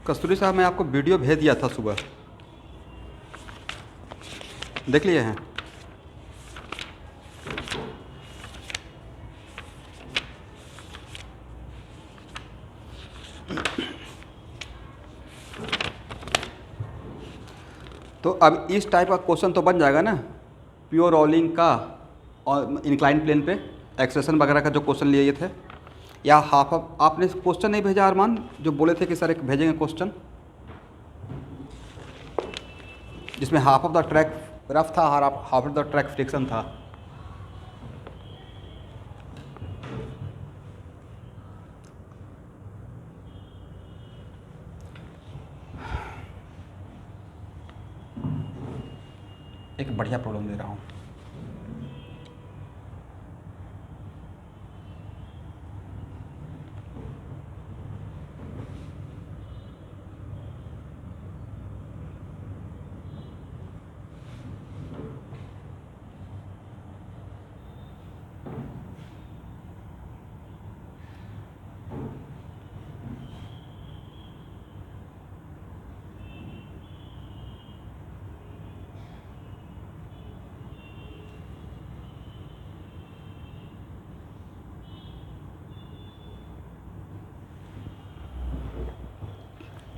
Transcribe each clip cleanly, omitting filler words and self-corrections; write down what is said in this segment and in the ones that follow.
कस्तूरी साहब, मैं आपको वीडियो भेज दिया था सुबह, देख लिए हैं? तो अब इस टाइप का क्वेश्चन तो बन जाएगा ना, प्योर रोलिंग का और इंक्लाइन प्लेन पे एक्सेशन वगैरह का जो क्वेश्चन लिए थे, या हाफ ऑफ। आपने क्वेश्चन नहीं भेजा अरमान, जो बोले थे कि सर एक भेजेंगे क्वेश्चन जिसमें half of the track rough था और half of the track friction था। एक बढ़िया प्रॉब्लम दे रहा हूँ।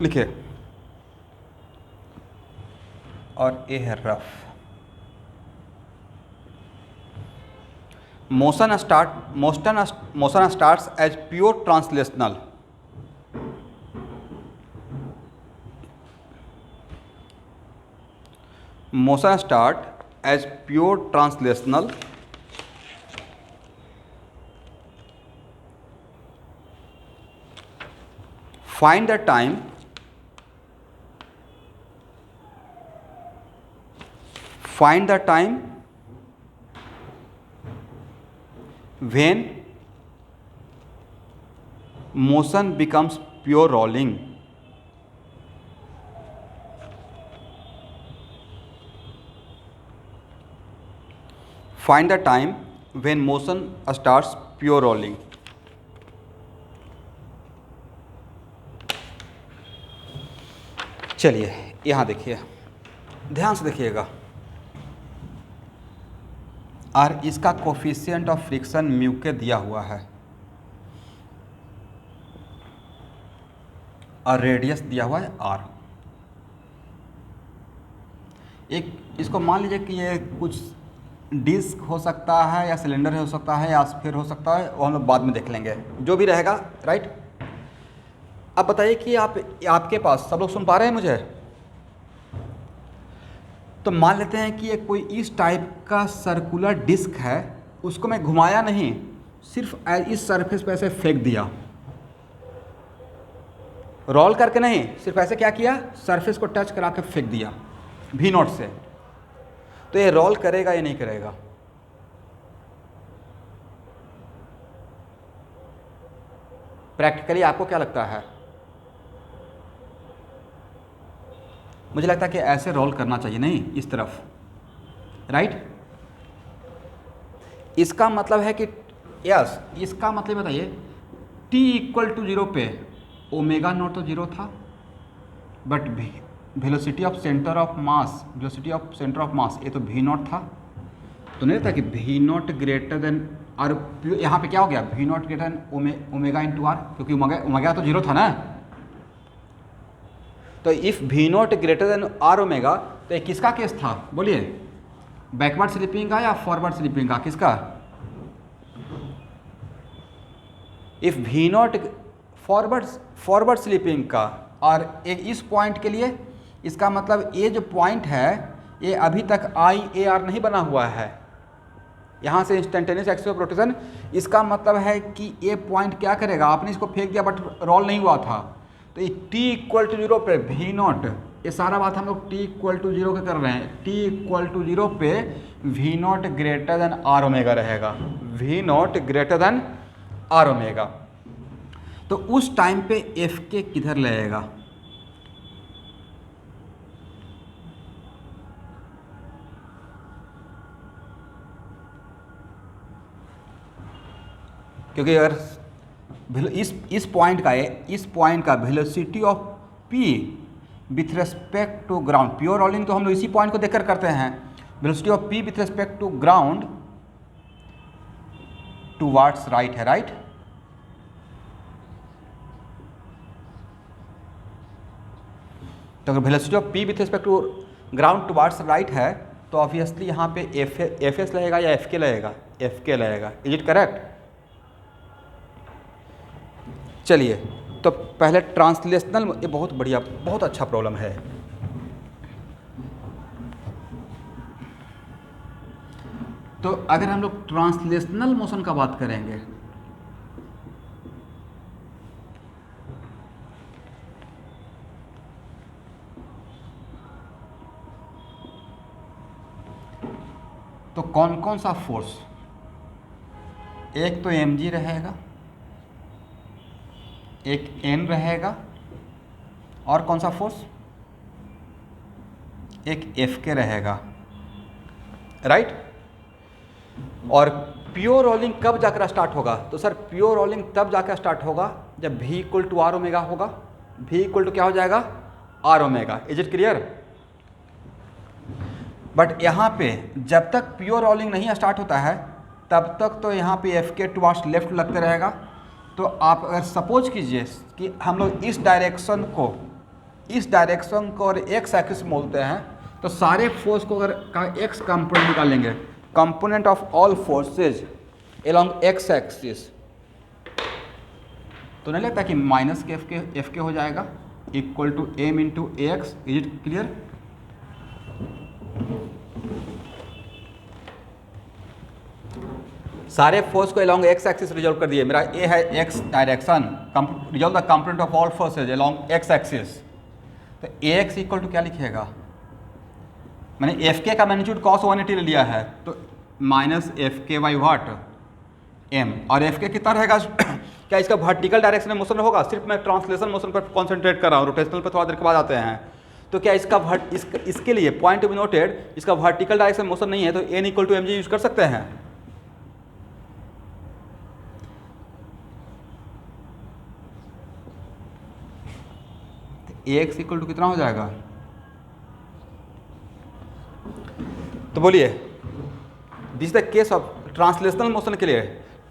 लिखिए, और ए है rough. Motion starts as pure translational. Motion start as pure translational find the time when motion becomes pure rolling. Find the time when motion starts pure rolling. चलिए यहाँ देखिए, ध्यान से देखिएगा। और इसका कोफिशिएंट ऑफ फ्रिक्शन म्यू के दिया हुआ है और रेडियस दिया हुआ है आर। एक इसको मान लीजिए कि ये कुछ डिस्क हो सकता है या सिलेंडर हो सकता है या स्फीयर हो सकता है, वो हम लोग बाद में देख लेंगे, जो भी रहेगा, राइट। अब बताइए कि आपके पास सब लोग सुन पा रहे हैं मुझे? तो मान लेते हैं कि ये कोई इस टाइप का सर्कुलर डिस्क है, उसको मैं घुमाया नहीं, सिर्फ इस सरफेस पे ऐसे फेंक दिया, रोल करके नहीं, सिर्फ ऐसे क्या किया, सरफेस को टच करा के फेंक दिया भी नॉट से। तो ये रोल करेगा या नहीं करेगा? प्रैक्टिकली आपको क्या लगता है? मुझे लगता है कि ऐसे रोल करना चाहिए, नहीं इस तरफ, राइट। इसका मतलब है कि यस, इसका मतलब बताइए, t इक्वल टू 0 पे ओमेगा नॉट तो 0 था, but velocity of centre of मास ये तो v नॉट था। तो नहीं था कि v नॉट ग्रेटर देन, और यहाँ पे क्या हो गया, v naught greater than omega into R, क्योंकि ओमेगा तो 0 था ना। तो if v naught greater than R omega, तो ये किसका केस था बोलिए, बैकवर्ड स्लिपिंग का या फॉरवर्ड स्लिपिंग का, किसका? If v naught forward slipping का, और एक इस पॉइंट के लिए, इसका मतलब ये जो पॉइंट है ये अभी तक आई ए आर नहीं बना हुआ है, यहाँ से इंस्टेंटेनियस एक्सिस ऑफ रोटेशन। इसका मतलब है कि ये पॉइंट क्या करेगा, आपने इसको फेंक दिया बट रोल नहीं हुआ था, तो ये t इक्वल टू 0 पे v नॉट, ये सारा बात हम लोग t इक्वल टू 0 के कर रहे हैं, t इक्वल टू 0 पे v naught greater than R omega रहेगा, v naught greater than R omega. तो उस टाइम पे f के किधर लगेगा? क्योंकि अगर इस पॉइंट का velocity of p with respect to ground, pure rolling तो हम लोग इसी पॉइंट को देखकर करते हैं, velocity of p with respect to ground towards right है, राइट। तो अगर velocity of p with respect to ground towards right है तो ऑब्वियसली यहाँ पे एफ एस लगेगा या एफ के लगेगा, एफ के लगेगा। Is it correct? चलिए तो पहले ट्रांसलेशनल, ये बहुत बढ़िया, बहुत अच्छा प्रॉब्लम है। तो अगर हम लोग ट्रांसलेशनल मोशन का बात करेंगे तो कौन कौन सा फोर्स, एक तो mg रहेगा, एक n रहेगा, और कौन सा फोर्स, एक Fk रहेगा, राइट। और प्योर रोलिंग कब जाकर स्टार्ट होगा? तो सर प्योर रोलिंग तब जाकर स्टार्ट होगा जब v equal to are omega होगा। v इक्वल टू क्या हो जाएगा? R omega. Is it clear? But यहाँ पे जब तक प्योर रोलिंग नहीं स्टार्ट होता है तब तक तो यहाँ पे एफ के टुवार्ड्स लेफ्ट लगते रहेगा। तो आप अगर सपोज कीजिए कि हम लोग इस डायरेक्शन को और एक्स एक्सिस बोलते हैं, तो सारे फोर्स को अगर का एक्स कंपोनेंट निकालेंगे, component of all forces along X axis, तो नहीं लगता कि माइनस के एफ के हो जाएगा equal to M into A X. Is it clear? सारे फोर्स को अलोंग एक्स एक्सिस रिजॉल्व कर दिए। मेरा ए है X direction, resolve the component of all forces along X axis. तो ए एक्स इक्वल टू क्या लिखिएगा? मैंने एफ के का मैग्नीट्यूड cos 180 ले लिया है, तो minus F k by what M. और एफ के कितना रहेगा? क्या इसका वर्टिकल डायरेक्शन में मोशन होगा? सिर्फ मैं ट्रांसलेशन मोशन पर कॉन्सेंट्रेट कर रहा हूँ, रोटेशनल पर थोड़ा देर के बाद आते हैं। तो क्या इसके लिए पॉइंट टू बी नोटेड, इसका वर्टिकल डायरेक्शन मोशन नहीं है तो N equal to M G use कर सकते हैं। ए एक्स इक्वल टू कितना हो जाएगा? तो बोलिए, this the case of translational motion के लिए,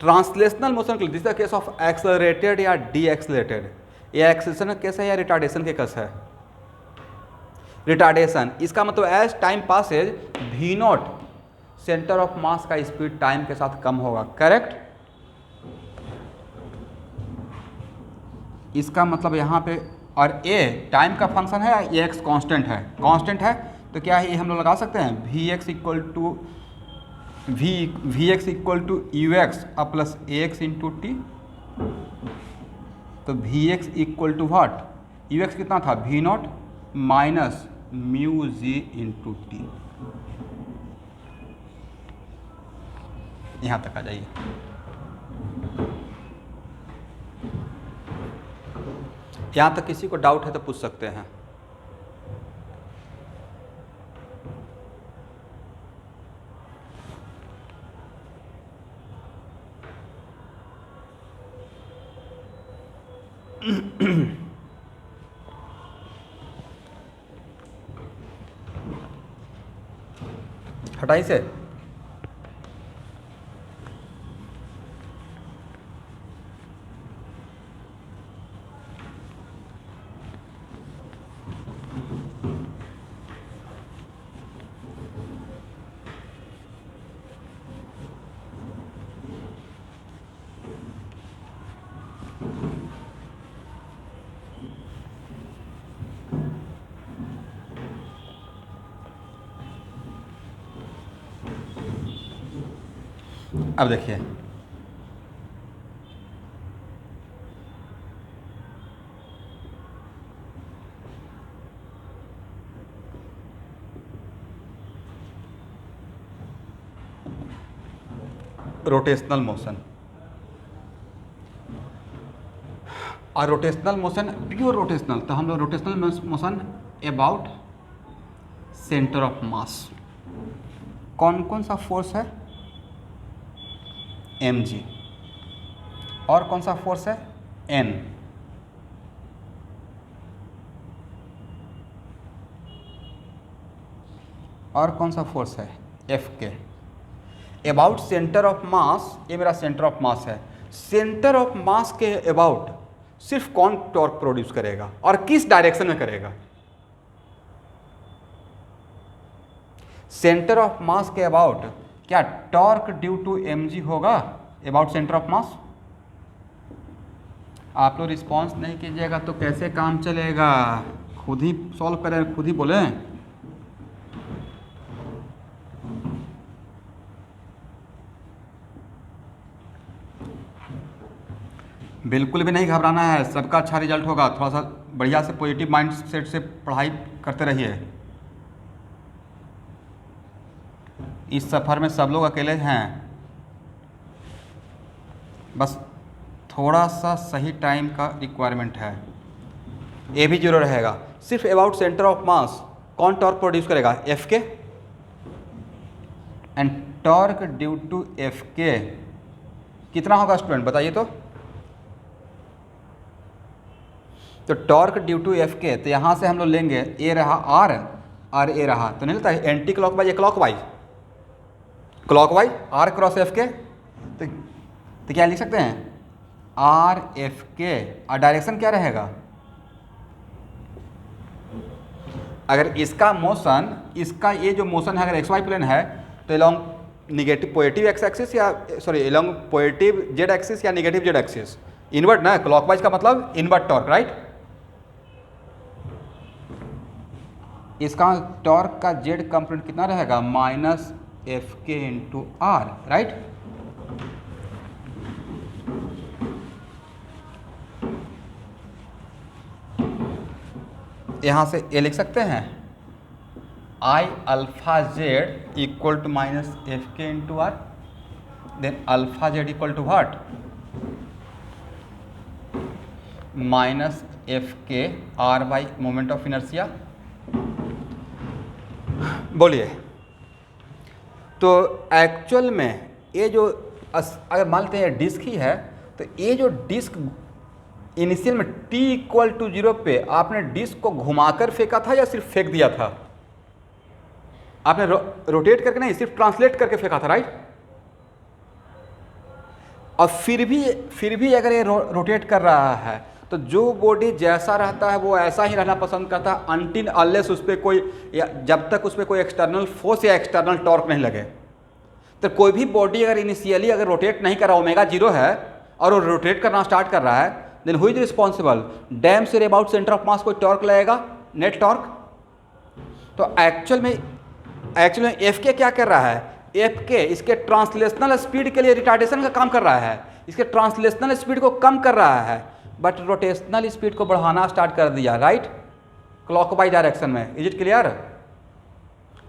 ट्रांसलेशनल मोशन के लिए this the case of accelerated या डी एक्सेलरेटेड। ये एक्सेलरेशन का केस है या रिटार्डेशन के केस है? रिटार्डेशन। इसका मतलब as time passes V naught center of mass का स्पीड टाइम के साथ कम होगा, करेक्ट। इसका मतलब यहाँ पे, और ए टाइम का फंक्शन है, ए एक्स कॉन्स्टेंट है, कांस्टेंट है, तो क्या है ये हम लोग लगा सकते हैं v x equal to v x equal to u x plus a x into t. तो v x equal to what, u x कितना था? V not minus mu g into t. यहाँ तक आ जाइए। यहाँ तक किसी को डाउट है तो पूछ सकते हैं। हटाई से अब देखिए, रोटेशनल मोशन और रोटेशनल मोशन, प्योर रोटेशनल, तो हम लोग rotational motion about centre of mass, कौन कौन सा फोर्स है? mg। और कौन सा फोर्स है? n। और कौन सा फोर्स है, एफ के। अबाउट सेंटर ऑफ मास, ये मेरा सेंटर ऑफ मास है, सेंटर ऑफ मास के अबाउट सिर्फ कौन टॉर्क प्रोड्यूस करेगा और किस डायरेक्शन में करेगा? सेंटर ऑफ मास के अबाउट क्या टॉर्क ड्यू टू mg होगा अबाउट सेंटर ऑफ मास? आप लोग रिस्पॉन्स नहीं कीजिएगा तो कैसे काम चलेगा? खुद ही सॉल्व करें, खुद ही बोलें। बिल्कुल भी नहीं घबराना है, सबका अच्छा रिजल्ट होगा। थोड़ा सा बढ़िया से पॉजिटिव माइंड सेट से पढ़ाई करते रहिए। इस सफ़र में सब लोग अकेले हैं, बस थोड़ा सा सही टाइम का रिक्वायरमेंट है। ए भी जीरो रहेगा। सिर्फ अबाउट सेंटर ऑफ मास कौन टॉर्क प्रोड्यूस करेगा? F k. And torque due to F k कितना होगा स्टूडेंट बताइए तो torque due to F k, तो यहाँ से हम लोग लेंगे ए रहा आर और ए रहा, तो नहीं लगता है anti clockwise, a clockwise, clockwise r cross F k, तो क्या लिख सकते हैं आर एफ के। और डायरेक्शन क्या रहेगा? अगर इसका मोशन, इसका ये जो मोशन है अगर एक्स वाई प्लेन है तो along negative positive x axis या sorry along positive z axis या निगेटिव जेड एक्सिस, इनवर्ट ना, क्लॉकवाइज का मतलब इनवर्ट टॉर्क, राइट। इसका टॉर्क का जेड कंपोनेंट कितना रहेगा? Minus F k into r, right. यहाँ से ये लिख सकते हैं I alpha z equal to minus F k into r, then alpha z equal to what? Minus F k r by moment of inertia. बोलिए। तो एक्चुअल में ये जो अगर मान लेते हैं डिस्क ही है, तो ये जो डिस्क इनिशियल में t इक्वल टू 0 पे आपने डिस्क को घुमाकर फेंका था या सिर्फ फेंक दिया था? आपने रोटेट करके नहीं, सिर्फ ट्रांसलेट करके फेंका था, राइट। और फिर भी अगर ये रोटेट कर रहा है तो जो बॉडी जैसा रहता है वो ऐसा ही रहना पसंद करता है अनटिल अनलेस उस पर कोई, जब तक उस पर कोई एक्सटर्नल फोर्स या एक्सटर्नल टॉर्क नहीं लगे। तो कोई भी बॉडी अगर इनिशियली अगर रोटेट नहीं कर रहा, ओमेगा 0 है और वो रोटेट करना स्टार्ट कर रहा है, देन हु इज रिस्पॉन्सिबल? डैम से अबाउट सेंटर ऑफ मास कोई टॉर्क लगेगा, नेट टॉर्क। तो एक्चुअल में एफ के क्या कर रहा है? एफ के इसके ट्रांसलेशनल स्पीड के लिए रिटार्डेशन का काम कर रहा है, इसके ट्रांसलेशनल स्पीड को कम कर रहा है, बट रोटेशनल स्पीड को बढ़ाना स्टार्ट कर दिया, राइट, क्लॉकवाइज डायरेक्शन में। Is it clear?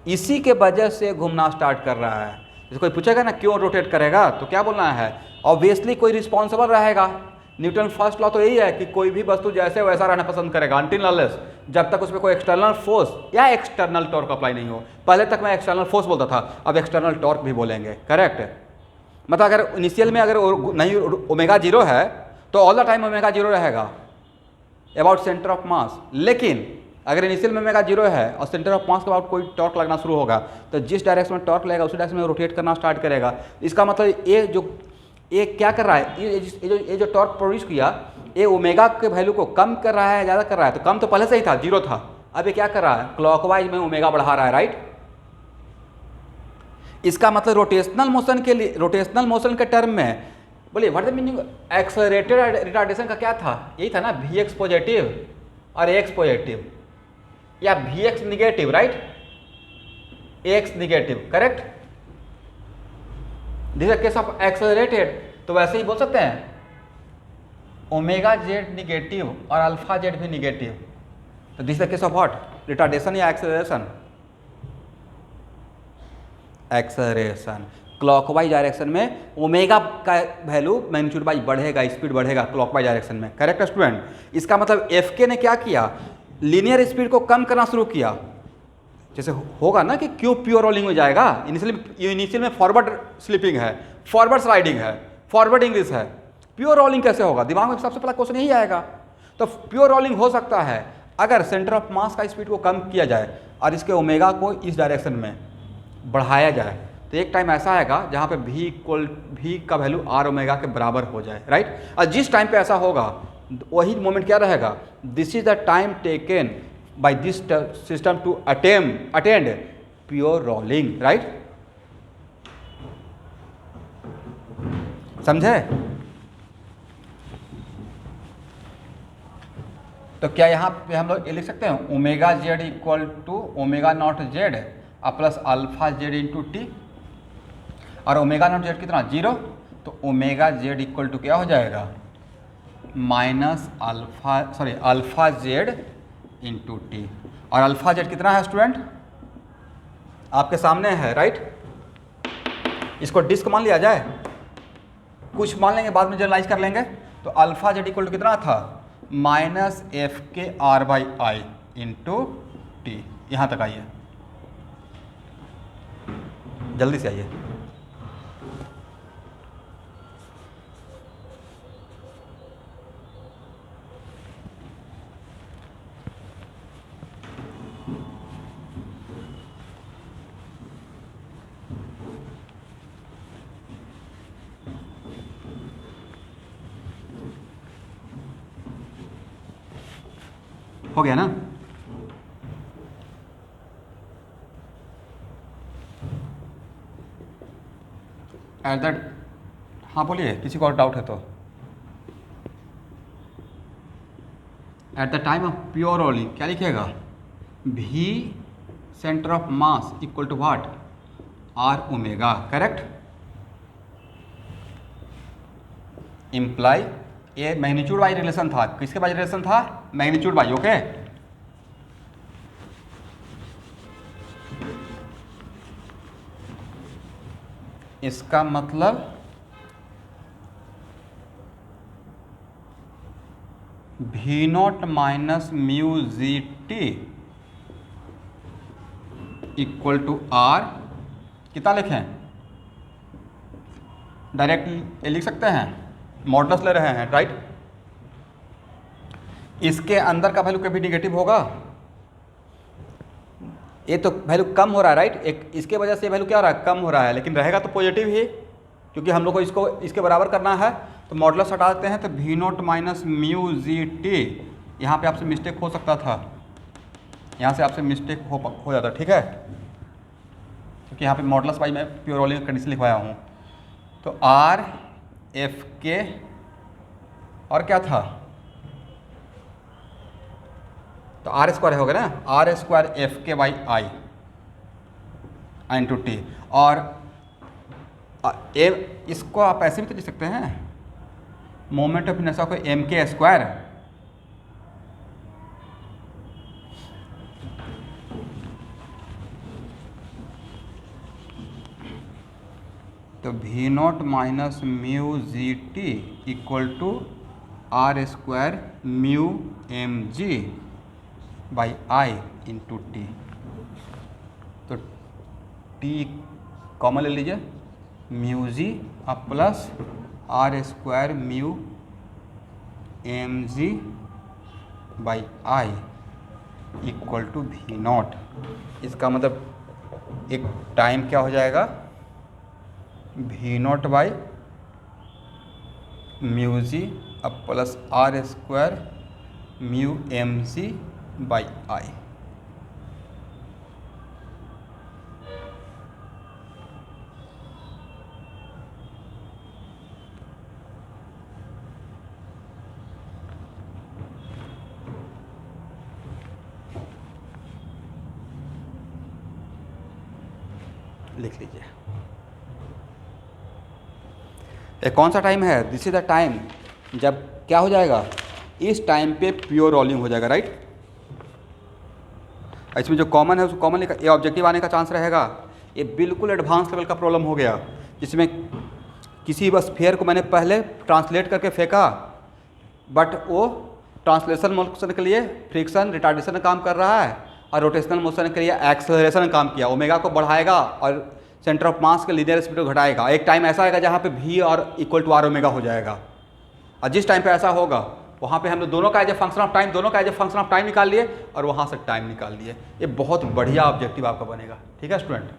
इसी के वजह से घूमना स्टार्ट कर रहा है। जैसे कोई पूछेगा ना क्यों रोटेट करेगा, तो क्या बोलना है? ऑब्वियसली कोई रिस्पॉन्सिबल रहेगा। न्यूटन फर्स्ट लॉ तो यही है कि कोई भी वस्तु जैसे वैसा रहना पसंद करेगा अनटिल अनलेस, जब तक उसमें कोई एक्सटर्नल फोर्स या एक्सटर्नल टॉर्क अप्लाई नहीं हो। पहले तक मैं एक्सटर्नल फोर्स बोलता था, अब एक्सटर्नल टॉर्क भी बोलेंगे, करेक्ट। मतलब अगर इनिशियल में अगर नहीं ओमेगा 0 है तो ऑल द टाइम ओमेगा 0 रहेगा अबाउट सेंटर ऑफ मास। लेकिन अगर इनिशियल में ओमेगा 0 है और सेंटर ऑफ मास के अबाउट कोई टॉर्क लगना शुरू होगा, तो जिस डायरेक्शन में टॉर्क लगेगा उसी डायरेक्शन में रोटेट करना स्टार्ट करेगा। इसका मतलब ये क्या कर रहा है? ये जो टॉर्क प्रोड्यूस किया, ये ओमेगा के वैल्यू को कम कर रहा है, ज़्यादा कर रहा है? तो कम तो पहले से ही था, 0 था। अब ये क्या कर रहा है? क्लॉकवाइज में ओमेगा बढ़ा रहा है, राइट। इसका मतलब रोटेशनल मोशन के टर्म में बोलिए what the meaning? Accelerated retardation का क्या था? यही था ना, वी एक्स पॉजिटिव और एक्स पॉजिटिव या v x negative, right, x negative, correct. This is case of accelerated. तो वैसे ही बोल सकते हैं ओमेगा जेड निगेटिव और अल्फा जेड भी निगेटिव। तो this is case of what? Retardation या एक्सेलरेशन? एक्सेलरेशन। क्लॉकवाइज डायरेक्शन में ओमेगा का वैल्यू मैग्नीट्यूड वाइज बढ़ेगा, स्पीड बढ़ेगा क्लॉकवाइज डायरेक्शन में, करेक्ट स्टूडेंट। इसका मतलब एफ के ने क्या किया? लीनियर स्पीड को कम करना शुरू किया। जैसे होगा ना कि क्यों प्योर रोलिंग में जाएगा, इनिशियल में फॉरवर्ड स्लिपिंग है, फॉरवर्ड स्लाइडिंग है, फॉरवर्ड इंग्लिश है, प्योर रोलिंग कैसे होगा? दिमाग में सबसे पहला क्वेश्चन यही आएगा। तो प्योर रोलिंग हो सकता है अगर सेंटर ऑफ मास का स्पीड को कम किया जाए। और इसके ओमेगा को इस डायरेक्शन में बढ़ाया जाए, तो एक टाइम ऐसा आएगा जहाँ पे v का वैल्यू r ओमेगा के बराबर हो जाए, राइट। और जिस टाइम पे ऐसा होगा वही मोमेंट क्या रहेगा, this is the time taken by this system to attend pure rolling, right. समझे? तो क्या यहाँ पे हम लोग ये लिख सकते हैं omega z equal to omega not z plus alpha z into t, और ओमेगा नॉट जेड कितना 0, तो ओमेगा जेड इक्वल टू क्या हो जाएगा minus alpha z into t. और अल्फा जेड कितना है स्टूडेंट, आपके सामने है, राइट। इसको डिस्क मान लिया जाए, कुछ मान लेंगे बाद में जनरलाइज कर लेंगे। तो अल्फा जेड इक्वल टू कितना था minus F k r by I into t. यहाँ तक आइए, जल्दी से आइए। हो गया ना? एट दैट, हाँ बोलिए, किसी को और डाउट है तो। At the time of pure rolling क्या लिखेगा, v centre of mass equal to what r omega, correct. Imply ये मैग्नीट्यूड बाई रिलेशन था, किसके बाई रिलेशन था, मैग्नीट्यूड बाई, ओके। इसका मतलब v not minus mu g t equal to r, कितना लिखें, डायरेक्ट लिख सकते हैं, मॉडुलस ले रहे हैं, राइट। इसके अंदर का वैल्यू कभी निगेटिव होगा, ये तो वैल्यू कम हो रहा है, राइट। एक इसके वजह से वैल्यू क्या हो रहा है, कम हो रहा है, लेकिन रहेगा तो पॉजिटिव ही, क्योंकि हम लोग को इसको इसके बराबर करना है। तो मॉडुलस हटा देते हैं, तो v not minus mu g T, यहाँ पे आपसे मिस्टेक हो सकता था, यहाँ से आपसे मिस्टेक हो जाता, ठीक है, क्योंकि यहाँ पे मॉडुलस बाई मैं प्योर रोलिंग कंडीशन लिखवाया हूँ। तो आर एफ के और क्या था, तो आर स्क्वायर हो गया ना, r square F k by I into t. और इसको आप ऐसे भी तो लिख सकते हैं, मोमेंट ऑफ इनर्शिया को एम के स्क्वायर, तो v not minus mu g t equal to r square mu m g by I into t. तो टी कॉमन ले लीजिए, म्यू जी अब plus r square mu m g by I equal to v not. इसका मतलब एक time क्या हो जाएगा, v not by mu g अब plus r square mu m g by I. लिख लीजिए, ये कौन सा टाइम है, दिस इज द टाइम जब क्या हो जाएगा, इस टाइम पे प्योर रोलिंग हो जाएगा, राइट। इसमें जो कॉमन है उसको कॉमन लिखा, ये ऑब्जेक्टिव आने का चांस रहेगा। ये बिल्कुल एडवांस लेवल का प्रॉब्लम हो गया, जिसमें किसी बस स्फीयर को मैंने पहले ट्रांसलेट करके फेंका, बट वो ट्रांसलेशन मोशन के लिए फ्रिक्शन रिटार्डेशन का काम कर रहा है, और रोटेशनल मोशन के लिए एक्सेलरेशन का काम किया। ओमेगा को बढ़ाएगा और सेंटर ऑफ मास के लीनियर स्पीड को घटाएगा। एक टाइम ऐसा आएगा जहाँ पे v और इक्वल टू आर ओमेगा हो जाएगा, और जिस टाइम पे ऐसा होगा वहाँ पे हम लोग दोनों का as a function of time, दोनों का as a function of time निकाल लिए और वहाँ से टाइम निकाल लिए। ये बहुत बढ़िया ऑब्जेक्टिव आपका बनेगा, ठीक है स्टूडेंट।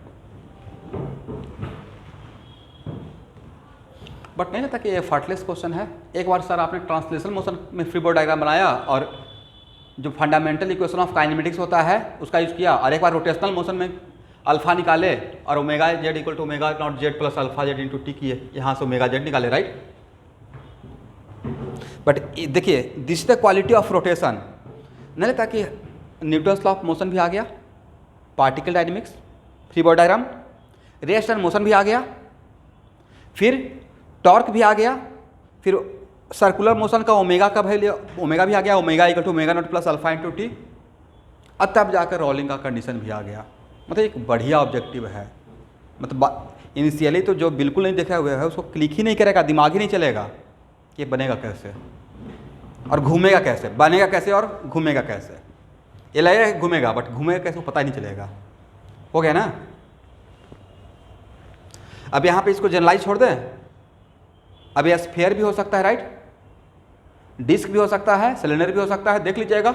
बट नहीं लगता कि ये फार्टलेस क्वेश्चन है। एक बार सर आपने ट्रांसलेशन मोशन में फ्री बॉडी डायग्राम बनाया और जो फंडामेंटल इक्वेशन ऑफ काइनेमेटिक्स होता है उसका यूज़ किया, और एक बार रोटेशनल मोशन में अल्फा निकाले और omega z equal to omega not z plus alpha z into t किए, यहाँ से ओमेगा जेड निकाले, राइट। बट देखिए this the quality of rotation, नहीं लगता कि न्यूटन्स लॉ ऑफ मोशन भी आ गया, particle dynamics, free body diagram, rest and motion भी आ गया, फिर टॉर्क भी आ गया, फिर सर्कुलर मोशन का ओमेगा का वैल्यू ओमेगा भी आ गया, omega equal to omega not plus alpha into t, अब तब जाकर रोलिंग का कंडीशन भी आ गया। मतलब एक बढ़िया ऑब्जेक्टिव है। मतलब इनिशियली तो जो बिल्कुल नहीं देखा हुआ है उसको क्लिक ही नहीं करेगा, दिमाग ही नहीं चलेगा कि बनेगा कैसे और घूमेगा कैसे, बनेगा कैसे और घूमेगा कैसे। ये लगेगा घूमेगा बट घूमेगा कैसे वो पता ही नहीं चलेगा। हो गया ना। अब यहाँ पे इसको जनरलाइज छोड़ दें। अब यह स्फीयर भी हो सकता है, राइट, डिस्क भी हो सकता है, सिलेंडर भी हो सकता है, देख लीजिएगा।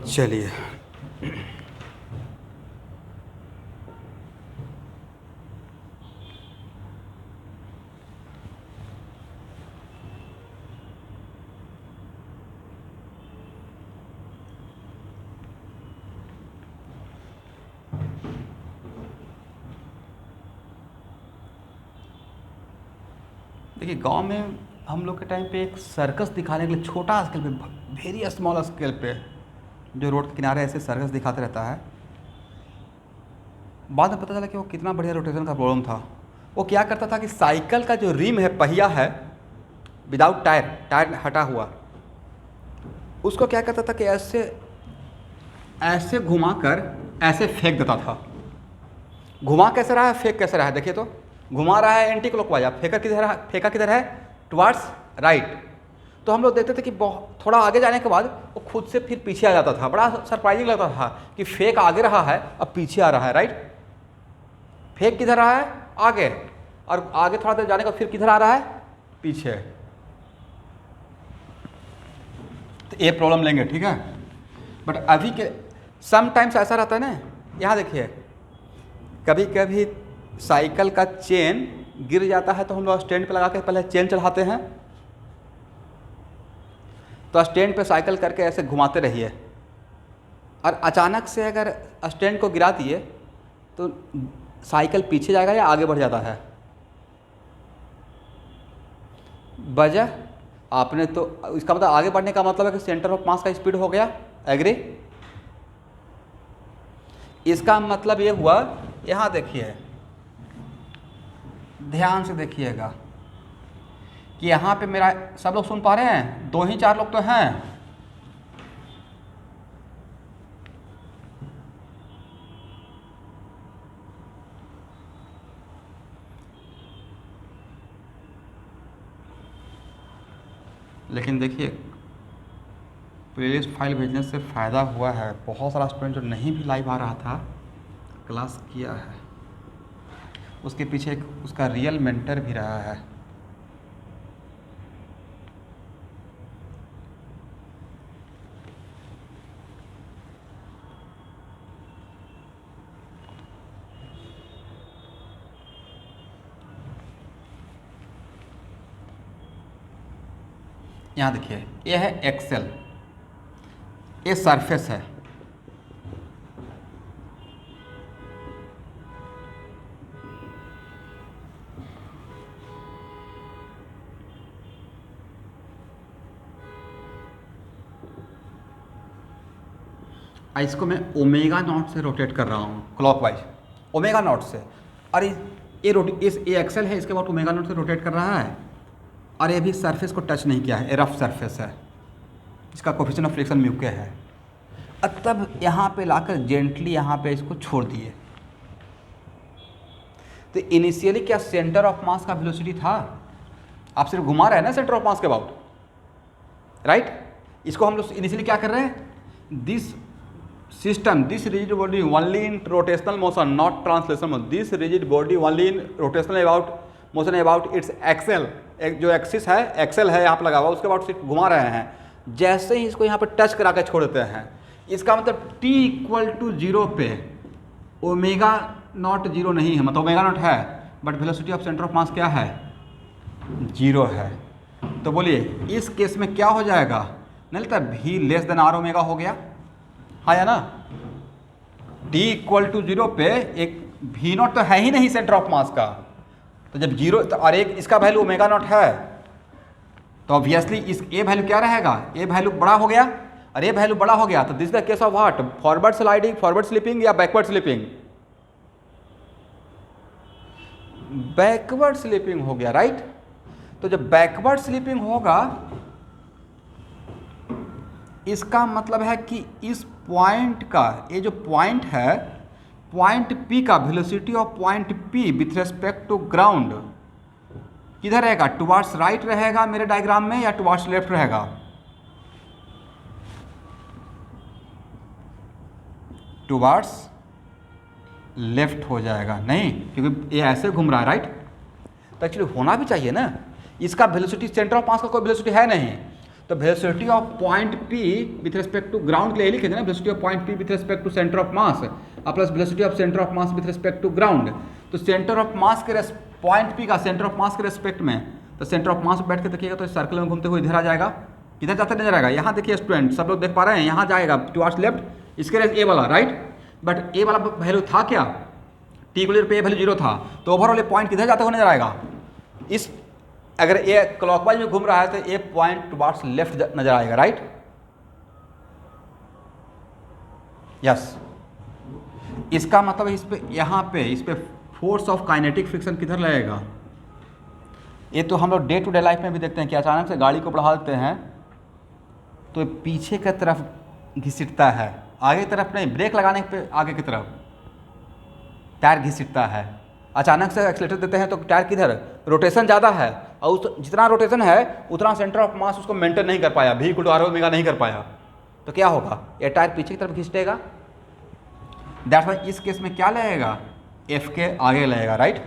चलिए देखिए गांव में हम लोग के टाइम पे एक सर्कस दिखाने के लिए छोटा स्केल पे, वेरी स्मॉल स्केल पे, जो रोड के किनारे ऐसे सर्कस दिखाते रहता है। बाद में पता चला कि वो कितना बढ़िया रोटेशन का प्रॉब्लम था। वो क्या करता था कि साइकिल का जो रिम है, पहिया है विदाउट टायर, टायर हटा हुआ, उसको क्या करता था कि ऐसे ऐसे घुमाकर ऐसे फेंक देता था। घुमा कैसे रहा है, फेंक कैसे रहा है, देखिए तो घुमा रहा है एंटी क्लॉकवाइज, आप फेंका किधर है, टुवर्ड्स राइट। तो हम लोग देखते थे कि थोड़ा आगे जाने के बाद वो खुद से फिर पीछे आ जाता था। बड़ा सरप्राइजिंग लगता था कि फेंक आगे रहा है अब पीछे आ रहा है, राइट। फेंक किधर रहा है, आगे, और आगे थोड़ा देर जाने का फिर किधर आ रहा है, पीछे। तो ये प्रॉब्लम लेंगे, ठीक है। बट अभी के समटाइम्स ऐसा रहता है ना, यहाँ देखिए कभी कभी साइकिल का चेन गिर जाता है तो हम लोग स्टैंड पे लगा के पहले चेन चढ़ाते हैं। तो स्टैंड पे साइकिल करके ऐसे घुमाते रहिए, और अचानक से अगर स्टैंड को गिरा दिए तो साइकिल पीछे जाएगा या आगे बढ़ जाता है। वजह आपने तो, इसका मतलब आगे बढ़ने का मतलब है कि सेंटर ऑफ मास का स्पीड हो गया, एग्री। इसका मतलब ये हुआ, यहाँ देखिए ध्यान से देखिएगा कि यहाँ पे मेरा, सब लोग सुन पा रहे हैं, 2 ही 4 लोग तो हैं। लेकिन देखिए प्लेलिस्ट फाइल भेजने से फ़ायदा हुआ है, बहुत सारा स्टूडेंट जो नहीं भी लाइव आ रहा था क्लास किया है, उसके पीछे एक उसका रियल मेंटर भी रहा है। यहाँ देखिए ये है एक्सेल, ये सरफेस है, इसको मैं ओमेगा नॉट से रोटेट कर रहा हूँ क्लॉकवाइज, ओमेगा नॉट से। और ये एक्सेल है, इसके बाद ओमेगा नॉट से रोटेट कर रहा है, और ये भी सरफेस को टच नहीं किया है, ये रफ सरफेस है, इसका कोफिशिएंट ऑफ फ्रिक्शन म्यू के है। तब यहाँ पे लाकर जेंटली यहाँ पे इसको छोड़ दिए। तो इनिशियली क्या सेंटर ऑफ मास का वेलोसिटी था? आप सिर्फ घुमा रहे हैं ना सेंटर ऑफ मास के अबाउट, राइट? इसको हम लोग इनिशियली क्या कर रहे हैं? This system, this rigid body only in rotational motion, not translational motion. This rigid body only in rotational about motion about its axle, एक जो एक्सिस है, एक्सेल है यहाँ पर लगा हुआ, उसके अबाउट सिर्फ घुमा रहे हैं। जैसे ही इसको यहाँ पर टच करा के छोड़ देते हैं, इसका मतलब t = 0 पे ओमेगा नॉट 0 नहीं है, मतलब ओमेगा नॉट है, but velocity of centre of मास क्या है? 0 है। तो बोलिए इस केस में क्या हो जाएगा? नहीं लगता v less than r omega हो गया, हाँ या ना? t = 0 पे एक v नॉट तो है ही नहीं सेंटर ऑफ मास का, तो जब 0 तो और एक इसका वैल्यू ओमेगा नॉट है, तो ऑब्वियसली इस ए वैल्यू क्या रहेगा? ए वैल्यू बड़ा हो गया, और ए वैल्यू बड़ा हो गया तो this the case of what? Forward sliding, forward slipping या बैकवर्ड स्लिपिंग? बैकवर्ड स्लिपिंग हो गया, राइट? तो जब बैकवर्ड स्लिपिंग होगा, इसका मतलब है कि इस पॉइंट का, ये जो पॉइंट है, पॉइंट P का velocity of point P with respect to ground किधर रहेगा? टुवार्ड्स राइट रहेगा मेरे डायग्राम में, या टुवार्ड्स लेफ्ट रहेगा? टुवार्ड्स लेफ्ट हो जाएगा, नहीं, क्योंकि ये ऐसे घूम रहा है, राइट? तो एक्चुअली होना भी चाहिए ना, इसका वेलोसिटी सेंटर ऑफ मास का कोई वेलोसिटी है नहीं, तो velocity of point P with respect to ground के लिए लिखे थे ना, velocity of point P with respect to centre of mass plus velocity of centre of mass with respect to ground. तो सेंटर ऑफ मास के point P का centre of mass के respect में, तो सेंटर ऑफ मास बैठ के देखिएगा तो सर्कल में घूमते हुए इधर आ जाएगा। किधर जाता नजर आएगा? यहाँ देखिए स्टूडेंट, सब लोग देख पा रहे हैं, यहाँ जाएगा टुवार्ड्स लेफ्ट, इसके लिए ए वाला, राइट? बट ए वाला वैल्यू था क्या? t = पे वैल्यू 0 था, तो ओवरऑल ये पॉइंट किधर जाते हुए नजर आएगा? इस अगर ए क्लॉकवाइज में घूम रहा है तो ये पॉइंट टुवार्ड्स लेफ्ट नजर आएगा, राइट? यस। इसका मतलब इस पे, यहाँ पे इस पे फोर्स ऑफ काइनेटिक फ्रिक्शन किधर लगेगा? ये तो हम लोग डे टू डे लाइफ में भी देखते हैं कि अचानक से गाड़ी को बढ़ा देते हैं तो पीछे की तरफ घिसटता है, आगे की तरफ नहीं, ब्रेक लगाने पे आगे की तरफ टायर घिसटता है। अचानक से एक्सीलरेटर देते हैं तो टायर किधर? रोटेशन ज़्यादा है, और उस जितना रोटेशन है उतना सेंटर ऑफ मास उसको मेंटेन नहीं कर पाया, v = r ओमेगा नहीं कर पाया, तो क्या होगा? ये टायर पीछे की तरफ खींचेगा। दैट्स व्हाई इस केस में क्या लगेगा? f के आगे लगेगा, राइट?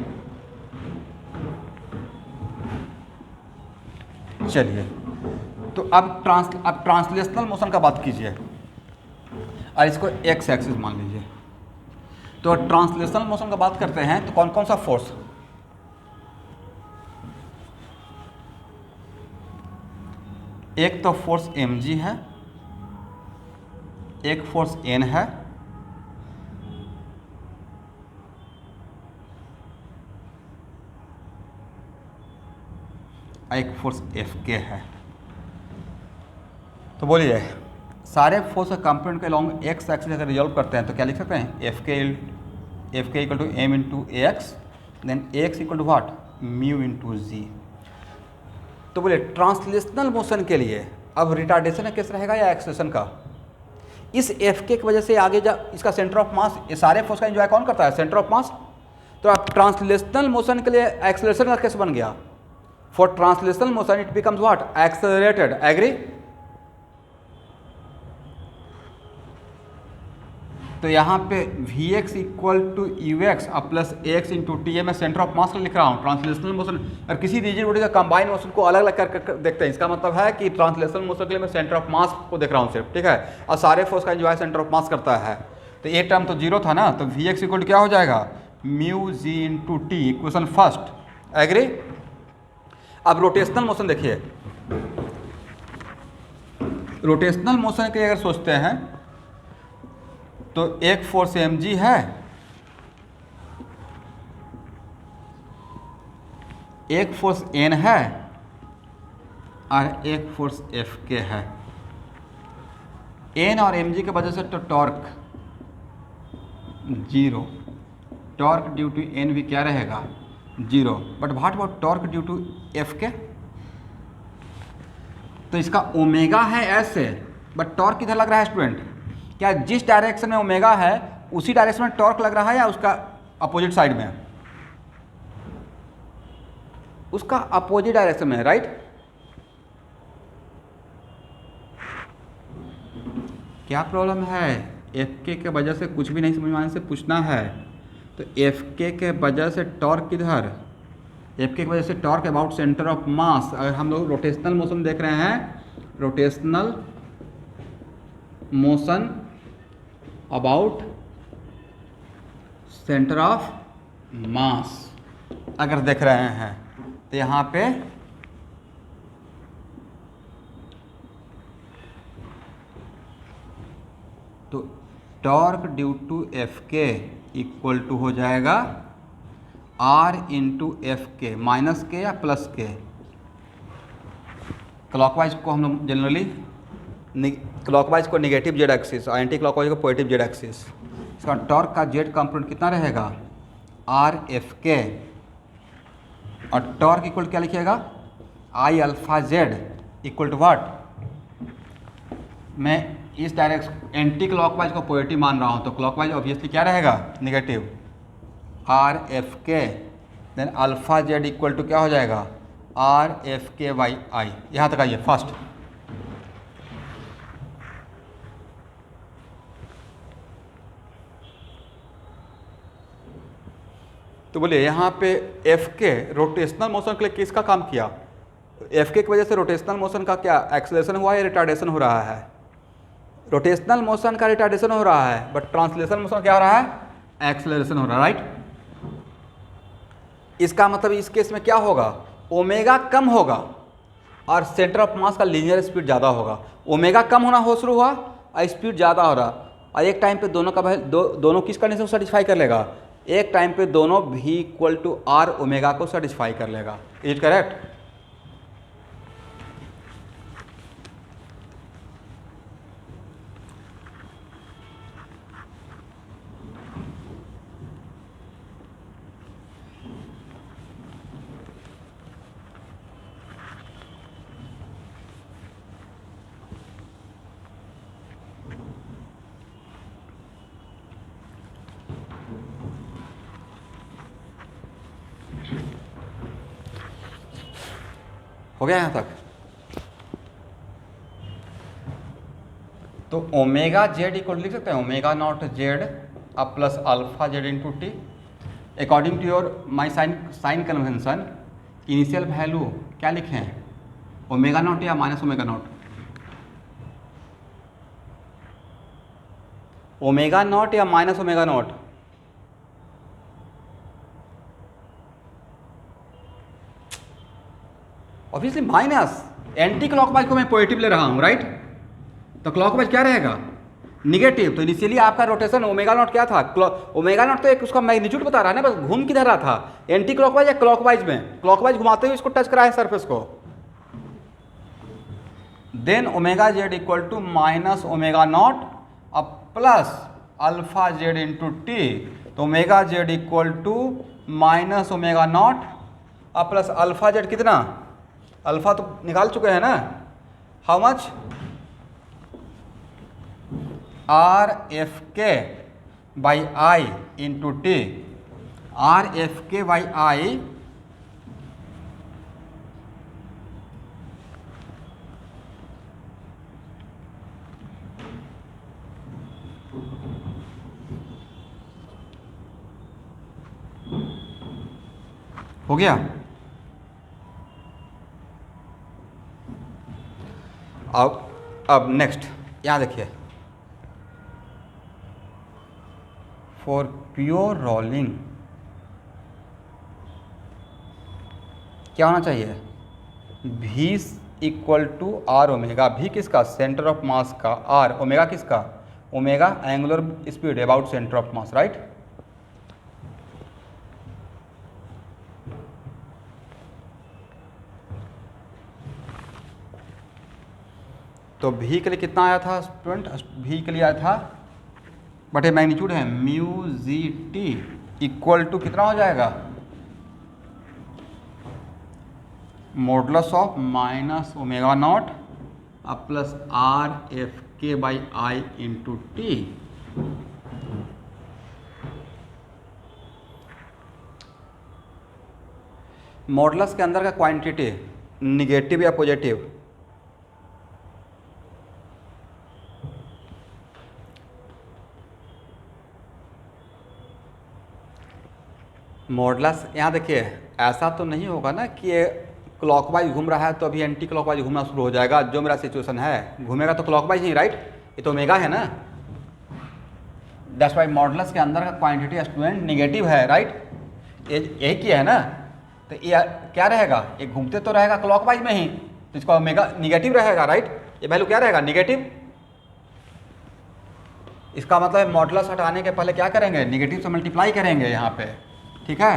चलिए, तो अब ट्रांसलेशनल मोशन का बात कीजिए, और इसको x एक्सिस मान लीजिए। तो ट्रांसलेशनल मोशन का बात करते हैं तो कौन कौन सा फोर्स? एक तो फोर्स mg है, एक फोर्स n है, एक फोर्स Fk है। तो बोलिए सारे फोर्स का कंपोनेंट के लॉन्ग x एक्सिस अगर रिजॉल्व करते हैं तो क्या लिख सकते हैं? Fk = m × ax, then ax = what? Mu × g। तो बोले ट्रांसलेशनल मोशन के लिए अब रिटार्डेशन का केस रहेगा या एक्सेलरेशन का? इस Fk की वजह से आगे जा इसका सेंटर ऑफ मास, ये सारे फोर्स का एंजॉय कौन करता है? सेंटर ऑफ मास। तो अब ट्रांसलेशनल मोशन के लिए एक्सेलरेशन का केस बन गया। For translational motion it becomes what? Accelerated. Agree? तो यहाँ पे Vx = ux plus ax × t मैं सेंटर ऑफ मास लिख रहा हूँ। ट्रांसलेशनल मोशन और किसी रिजिड बॉडी का कंबाइन मोशन को अलग अलग कर देखते हैं, इसका मतलब है कि ट्रांसलेशनल मोशन के लिए मैं सेंटर ऑफ मास को देख रहा हूँ सिर्फ, ठीक है? और सारे फोर्स का एंजॉय सेंटर ऑफ मास करता है। तो ये टर्म तो 0 था ना, तो Vx = क्या हो जाएगा? μg × t, equation first. Agree? अब रोटेशनल मोशन देखिए, रोटेशनल मोशन के अगर सोचते हैं तो एक फोर्स mg है, एक फोर्स n है, और एक फोर्स Fk है। एन और एम जी की वजह से तो torque zero, torque due to n भी क्या रहेगा, zero. But what about torque due to F k, तो इसका ओमेगा है ऐसे, बट टॉर्क किधर लग रहा है स्टूडेंट, क्या जिस डायरेक्शन में ओमेगा है उसी डायरेक्शन में टॉर्क लग रहा है या उसका अपोजिट साइड में, उसका अपोजिट डायरेक्शन में है, राइट। क्या प्रॉब्लम है, एफ के वजह से कुछ भी नहीं समझ में आने से पूछना है। तो एफ के वजह से टॉर्क किधर, एफ के वजह से टॉर्क अबाउट सेंटर ऑफ मास, अगर हम लोग रोटेशनल मोशन देख रहे हैं, rotational motion about centre of मास अगर देख रहे हैं, तो यहाँ पे तो टॉर्क ड्यू टू एफ के इक्वल टू हो जाएगा आर इंटू एफ के माइनस के या प्लस के। क्लॉकवाइज को हम लोग जनरली क्लॉकवाइज को निगेटिव जेड एक्सिस और एंटी क्लॉकवाइज को पॉजिटिव जेड एक्सिस। इसका टॉर्क का जेड कंपोनेंट कितना रहेगा, आर एफ के, और टॉर्क इक्वल क्या लिखिएगा, I alpha z equal to what, मैं इस डायरेक्शन एंटी क्लॉकवाइज को पॉजिटिव मान रहा हूँ तो क्लॉकवाइज ऑब्वियसली क्या रहेगा, negative, r F k, then alpha z equal to क्या हो जाएगा, r F k by I. यहाँ तक आइए फर्स्ट। तो बोलिए यहाँ पे एफ के रोटेशनल मोशन के लिए किसका काम किया, एफ के वजह से रोटेशनल मोशन का क्या एक्सेलरेशन हुआ या रिटार्डेशन हो रहा है, रोटेशनल मोशन का रिटार्डेशन हो रहा है, बट ट्रांसलेशन मोशन क्या हो रहा है, एक्सेलरेशन हो रहा है, राइट। इसका मतलब इस केस में क्या होगा, ओमेगा कम होगा और सेंटर ऑफ मास का लीनियर स्पीड ज़्यादा होगा। ओमेगा कम होना हो शुरू हुआ और स्पीड ज़्यादा हो रहा, और एक टाइम पे दोनों का दोनों किस कंडीशन को सेटिस्फाई कर लेगा, एक टाइम पे दोनों भी इक्वल टू आर ओमेगा को सेटिस्फाई कर लेगा। Is it correct. हो गया यहाँ तक। तो ओमेगा जेड इक्वल लिख सकते हैं ओमेगा नॉट जेड अब plus alpha z into t, according to your my sign convention initial value क्या लिखे हैं, ओमेगा नॉट या minus omega naught, omega naught या minus omega naught, obviously minus, anti clockwise को मैं पॉजिटिव ले रहा हूँ, राइट। तो क्लॉकवाइज क्या रहेगा, निगेटिव। तो इनिशियली आपका रोटेशन ओमेगा नॉट क्या था, ओमेगा नॉट तो एक उसका मैग्नीट्यूड बता रहा है ना, बस घूम किधर रहा था, एंटी क्लॉकवाइज या क्लॉकवाइज में, क्लॉकवाइज घुमाते हुए इसको टच करा है सरफेस को। Then omega z equal to minus omega not अब plus alpha z into t, तो omega z equal to minus omega not अब प्लस अल्फा जेड कितना, अल्फा तो निकाल चुके हैं ना, how much, r F k by I into t, r F k by I हो गया। अब नेक्स्ट यहाँ देखिए, फॉर प्योर रोलिंग क्या होना चाहिए, भी इक्वल टू आर ओमेगा, भी किसका, सेंटर ऑफ मास का, आर ओमेगा किसका, omega angular speed about centre of mass, right. तो v के लिए कितना आया था स्टूडेंट? v के लिए आया था बटे मैग्नीट्यूड है mu g t equal to कितना हो जाएगा? Modulus of minus omega not अब plus r F k by I into t. Modulus के अंदर का क्वांटिटी निगेटिव या पॉजिटिव? मॉडुलस यहाँ देखिए, ऐसा तो नहीं होगा ना कि ये क्लॉकवाइज घूम रहा है तो अभी एंटी क्लॉकवाइज घूमना शुरू हो जाएगा। जो मेरा सिचुएशन है घूमेगा तो क्लॉकवाइज ही, राइट? ये तो ओमेगा है ना। दैट्स वाई मॉडुलस के अंदर का क्वांटिटी स्टूडेंट निगेटिव है, राइट? यही किया है ना। तो ये क्या रहेगा? ये घूमते तो रहेगा क्लॉकवाइज में ही, तो इसका ओमेगा निगेटिव रहेगा, राइट? ये वैल्यू क्या रहेगा? निगेटिव। इसका मतलब मॉडुलस हटाने के पहले क्या करेंगे? निगेटिव से मल्टीप्लाई करेंगे यहाँ पे, ठीक है?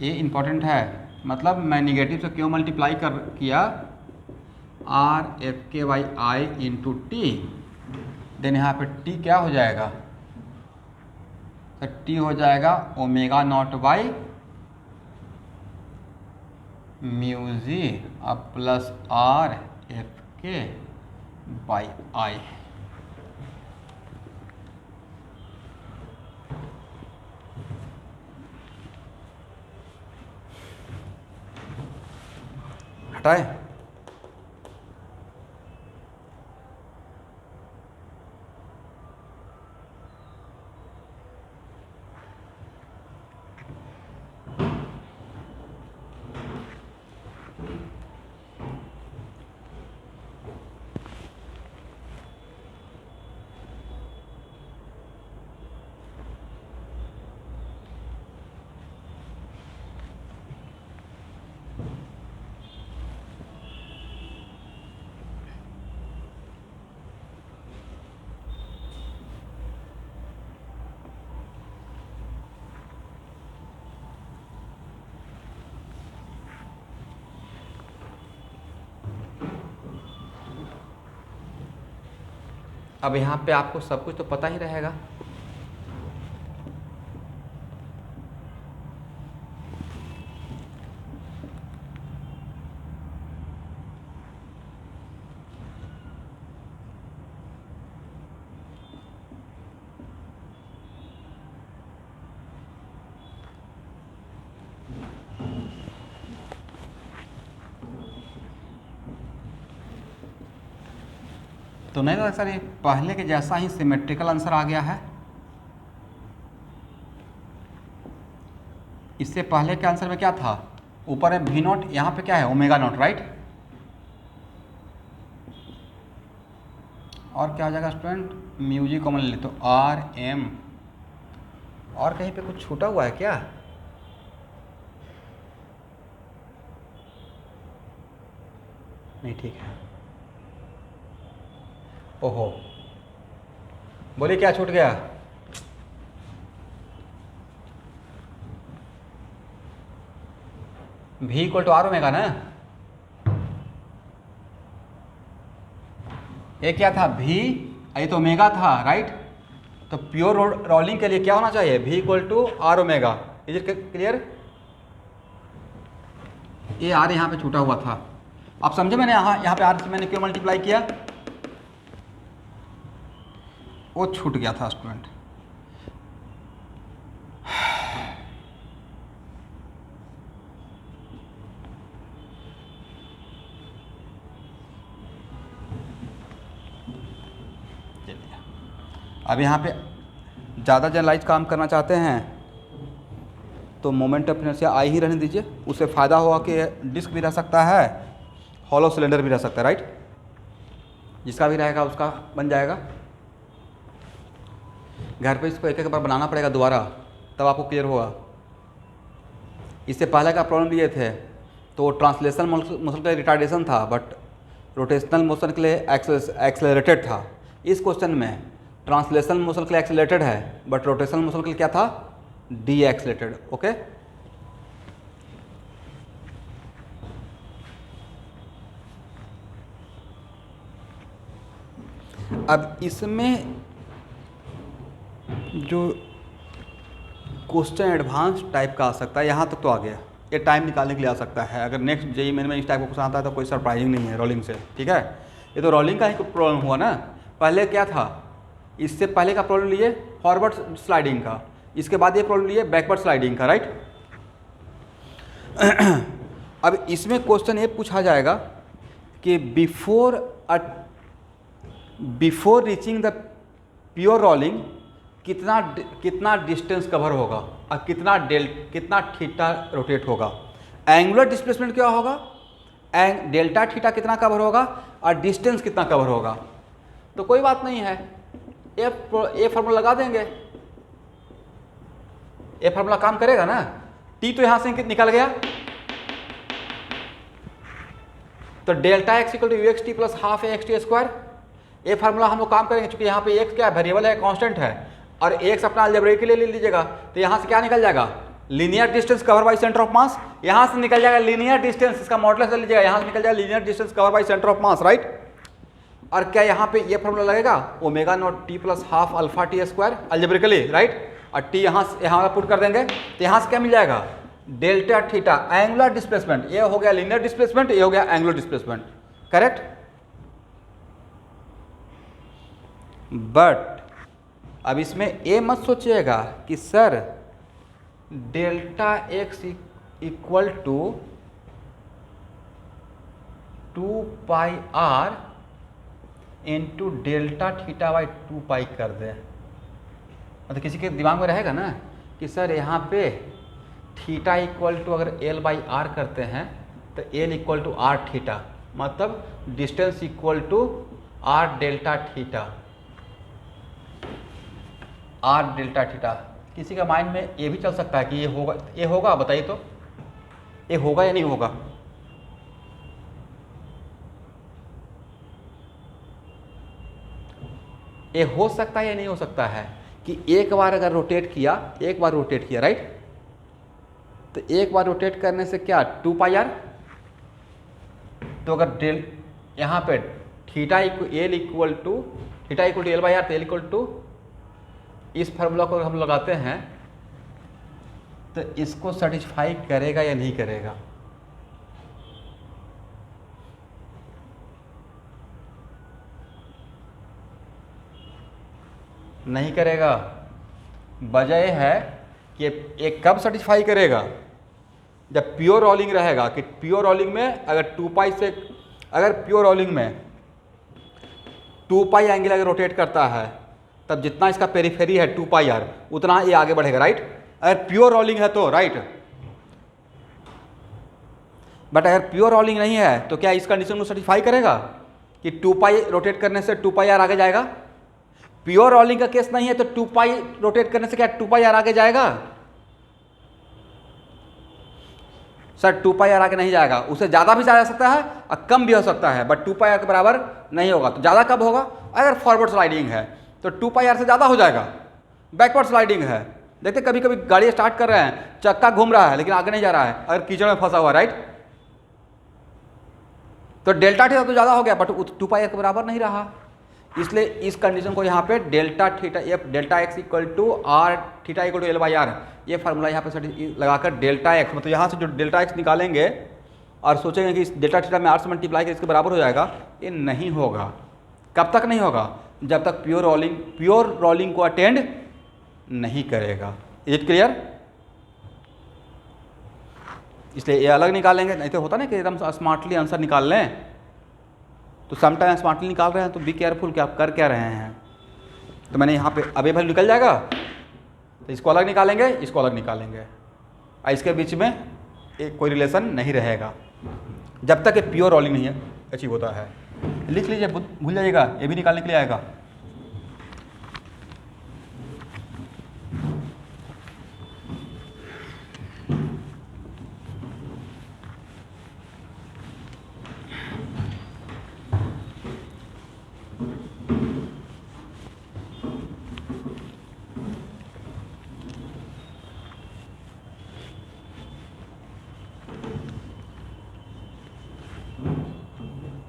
ये इम्पॉर्टेंट है, मतलब मैं निगेटिव से क्यों मल्टीप्लाई किया? R F k by I into t, then यहाँ पे टी क्या हो जाएगा? तो टी हो जाएगा omega naught by mu g अब plus r F k by आई। हटाए? अब यहाँ पे आपको सब कुछ तो पता ही रहेगा। तो नहीं लगता सर ये पहले के जैसा ही सिमेट्रिकल आंसर आ गया है? इससे पहले के आंसर में क्या था? ऊपर है वी नॉट, यहाँ पे क्या है? Omega naught, right? और क्या हो जाएगा स्टूडेंट? म्यू जी कॉमन ले तो आर एम, और कहीं पे कुछ छूटा हुआ है क्या? नहीं, ठीक है। ओहो, बोलिए क्या छूट गया? भी इक्वल टू आर ओमेगा ना। ये क्या था? भी, ये तो ओमेगा था, राइट? तो प्योर रोलिंग के लिए क्या होना चाहिए? भी equal to are omega. Is it clear? ये आर यहाँ पे छूटा हुआ था, आप समझे? मैंने यहाँ पे आर से मैंने क्यों मल्टीप्लाई किया? वो छूट गया था स्टूडेंट। अब यहाँ पे ज़्यादा जनरलाइज काम करना चाहते हैं तो मोमेंट ऑफ इनर्शिया आई ही रहने दीजिए। उससे फ़ायदा होगा कि डिस्क भी रह सकता है, हॉलो सिलेंडर भी रह सकता है, राइट? जिसका भी रहेगा उसका बन जाएगा। घर पे इसको एक एक बार बनाना पड़ेगा दोबारा, तब आपको क्लियर होगा। इससे पहले का प्रॉब्लम लिए थे तो वो ट्रांसलेशनल मोशन का रिटार्डेशन था, बट रोटेशनल मोशन के लिए एक्सेलरेटेड था। इस क्वेश्चन में ट्रांसलेशनल मोशन के लिए एक्सेलरेटेड है, बट रोटेशनल मोशन के लिए क्या था? D accelerated. ओके, अब इसमें जो क्वेश्चन एडवांस टाइप का आ सकता है, यहाँ तक तो आ गया, ये टाइम निकालने के लिए आ सकता है। अगर नेक्स्ट जेईई मेन में इस टाइप का क्वेश्चन आता है तो कोई सरप्राइजिंग नहीं है रोलिंग से, ठीक है। ये तो रोलिंग का ही प्रॉब्लम हुआ ना। पहले क्या था, इससे पहले का प्रॉब्लम लिए फॉरवर्ड स्लाइडिंग का, इसके बाद ये प्रॉब्लम लिए बैकवर्ड स्लाइडिंग का, राइट। अब इसमें क्वेश्चन ये पूछा जाएगा कि before reaching the pure rolling कितना डिस्टेंस कवर होगा और कितना थीटा रोटेट होगा। एंगुलर डिस्प्लेसमेंट क्या होगा, डेल्टा थीटा कितना कवर होगा और डिस्टेंस कितना कवर होगा। तो कोई बात नहीं है, ये फार्मूला लगा देंगे, ये फार्मूला काम करेगा ना। टी तो यहां से निकल गया, तो delta x equal to u x t plus half a x t square. ये फार्मूला हम लोग काम करेंगे, क्योंकि यहाँ पे एक्स क्या वेरिएबल है, कांस्टेंट है, और एक्स अपना अलजेब्रिक के लिए ले लीजिएगा। तो यहाँ से क्या निकल जाएगा, linear distance cover by centre of मास। यहाँ से निकल जाएगा लीनियर डिस्टेंस, इसका मॉडुलस ले लीजिएगा, यहाँ से निकल जाएगा linear distance cover by centre of mass, right. और क्या यहाँ पे ये फार्मूला लगेगा, omega naught T plus half alpha T square algebraically, right. और टी यहाँ पुट कर देंगे, तो यहाँ से क्या मिल जाएगा, डेल्टा थीटा एंगुलर डिस्प्लेसमेंट। ये हो गया लीनियर डिस्प्लेसमेंट, ये हो गया एंगुलर डिस्प्लेसमेंट, करेक्ट। बट अब इसमें ये मत सोचिएगा कि sir delta x equal to 2 pi r into delta theta by 2 pi कर दे। मतलब किसी के दिमाग में रहेगा ना कि सर यहाँ पे थीटा इक्वल टू अगर एल बाई आर करते हैं तो l equal to r theta, मतलब distance equal to r delta theta, r delta theta. किसी का माइंड में ये भी चल सकता है कि ये होगा, बताइए तो ये होगा या नहीं होगा। ये हो सकता है या नहीं हो सकता है कि एक बार अगर रोटेट किया, राइट, तो एक बार रोटेट करने से क्या 2 पाई आर, तो अगर यहाँ पे theta l equal to l by r, तो एल इक्वल टू इस फार्मूला को हम लगाते हैं तो इसको सेटिस्फाई करेगा या नहीं करेगा। नहीं करेगा। वजह है कि ये कब सेटिस्फाई करेगा, जब प्योर रोलिंग रहेगा। कि प्योर रोलिंग में अगर 2 पाई से, अगर प्योर रोलिंग में 2 पाई एंगल अगर रोटेट करता है, तब जितना इसका पेरिफेरी है 2 पाई आर, उतना ये आगे बढ़ेगा, राइट। अगर प्योर रोलिंग है तो, राइट। बट अगर प्योर रोलिंग नहीं है तो क्या इस कंडीशन को सेटिस्फाई करेगा कि 2 पाई रोटेट करने से 2 पाई आर आगे जाएगा। प्योर रोलिंग का केस नहीं है तो 2 पाई रोटेट करने से क्या 2 पाई आर आगे जाएगा। सर 2 पाई आर आगे नहीं जाएगा, उससे ज़्यादा भी जा सकता है और कम भी हो सकता है, बट 2 पाई आर के बराबर नहीं होगा। तो ज़्यादा कब होगा, अगर फॉरवर्ड स्लाइडिंग है तो 2 पाई आर से ज़्यादा हो जाएगा। बैकवर्ड स्लाइडिंग है, देखते कभी कभी गाड़ी स्टार्ट कर रहे हैं, चक्का घूम रहा है लेकिन आगे नहीं जा रहा है, अगर कीचड़ में फंसा हुआ, राइट, तो डेल्टा थीटा तो ज़्यादा हो गया बट 2 पाई आर के बराबर नहीं रहा। इसलिए इस कंडीशन को यहाँ पे डेल्टा थीटा, ये delta x equal to r theta equal to l by r, ये फार्मूला यहाँ पे लगाकर डेल्टा एक्स, मतलब यहाँ से जो डेल्टा एक्स निकालेंगे और सोचेंगे कि इस डेल्टा थीटा में आर से मल्टीप्लाई कर इसके बराबर हो जाएगा, ये नहीं होगा। कब तक नहीं होगा, जब तक प्योर रोलिंग को अटेंड नहीं करेगा। Is it clear. इसलिए ये अलग निकालेंगे, नहीं तो होता ना कि एकदम स्मार्टली आंसर निकाल लें, तो समटाइम स्मार्टली निकाल रहे हैं तो बी केयरफुल कि आप कर क्या रहे हैं। तो मैंने यहाँ पे अब ये वैल्यू निकल जाएगा, तो इसको अलग निकालेंगे, इसको अलग निकालेंगे, और इसके बीच में एक कोई रिलेशन नहीं रहेगा जब तक ये प्योर रोलिंग नहीं अचीव होता है। लिख लीजिए, भूल जाइएगा, ये भी निकालने के लिए आएगा।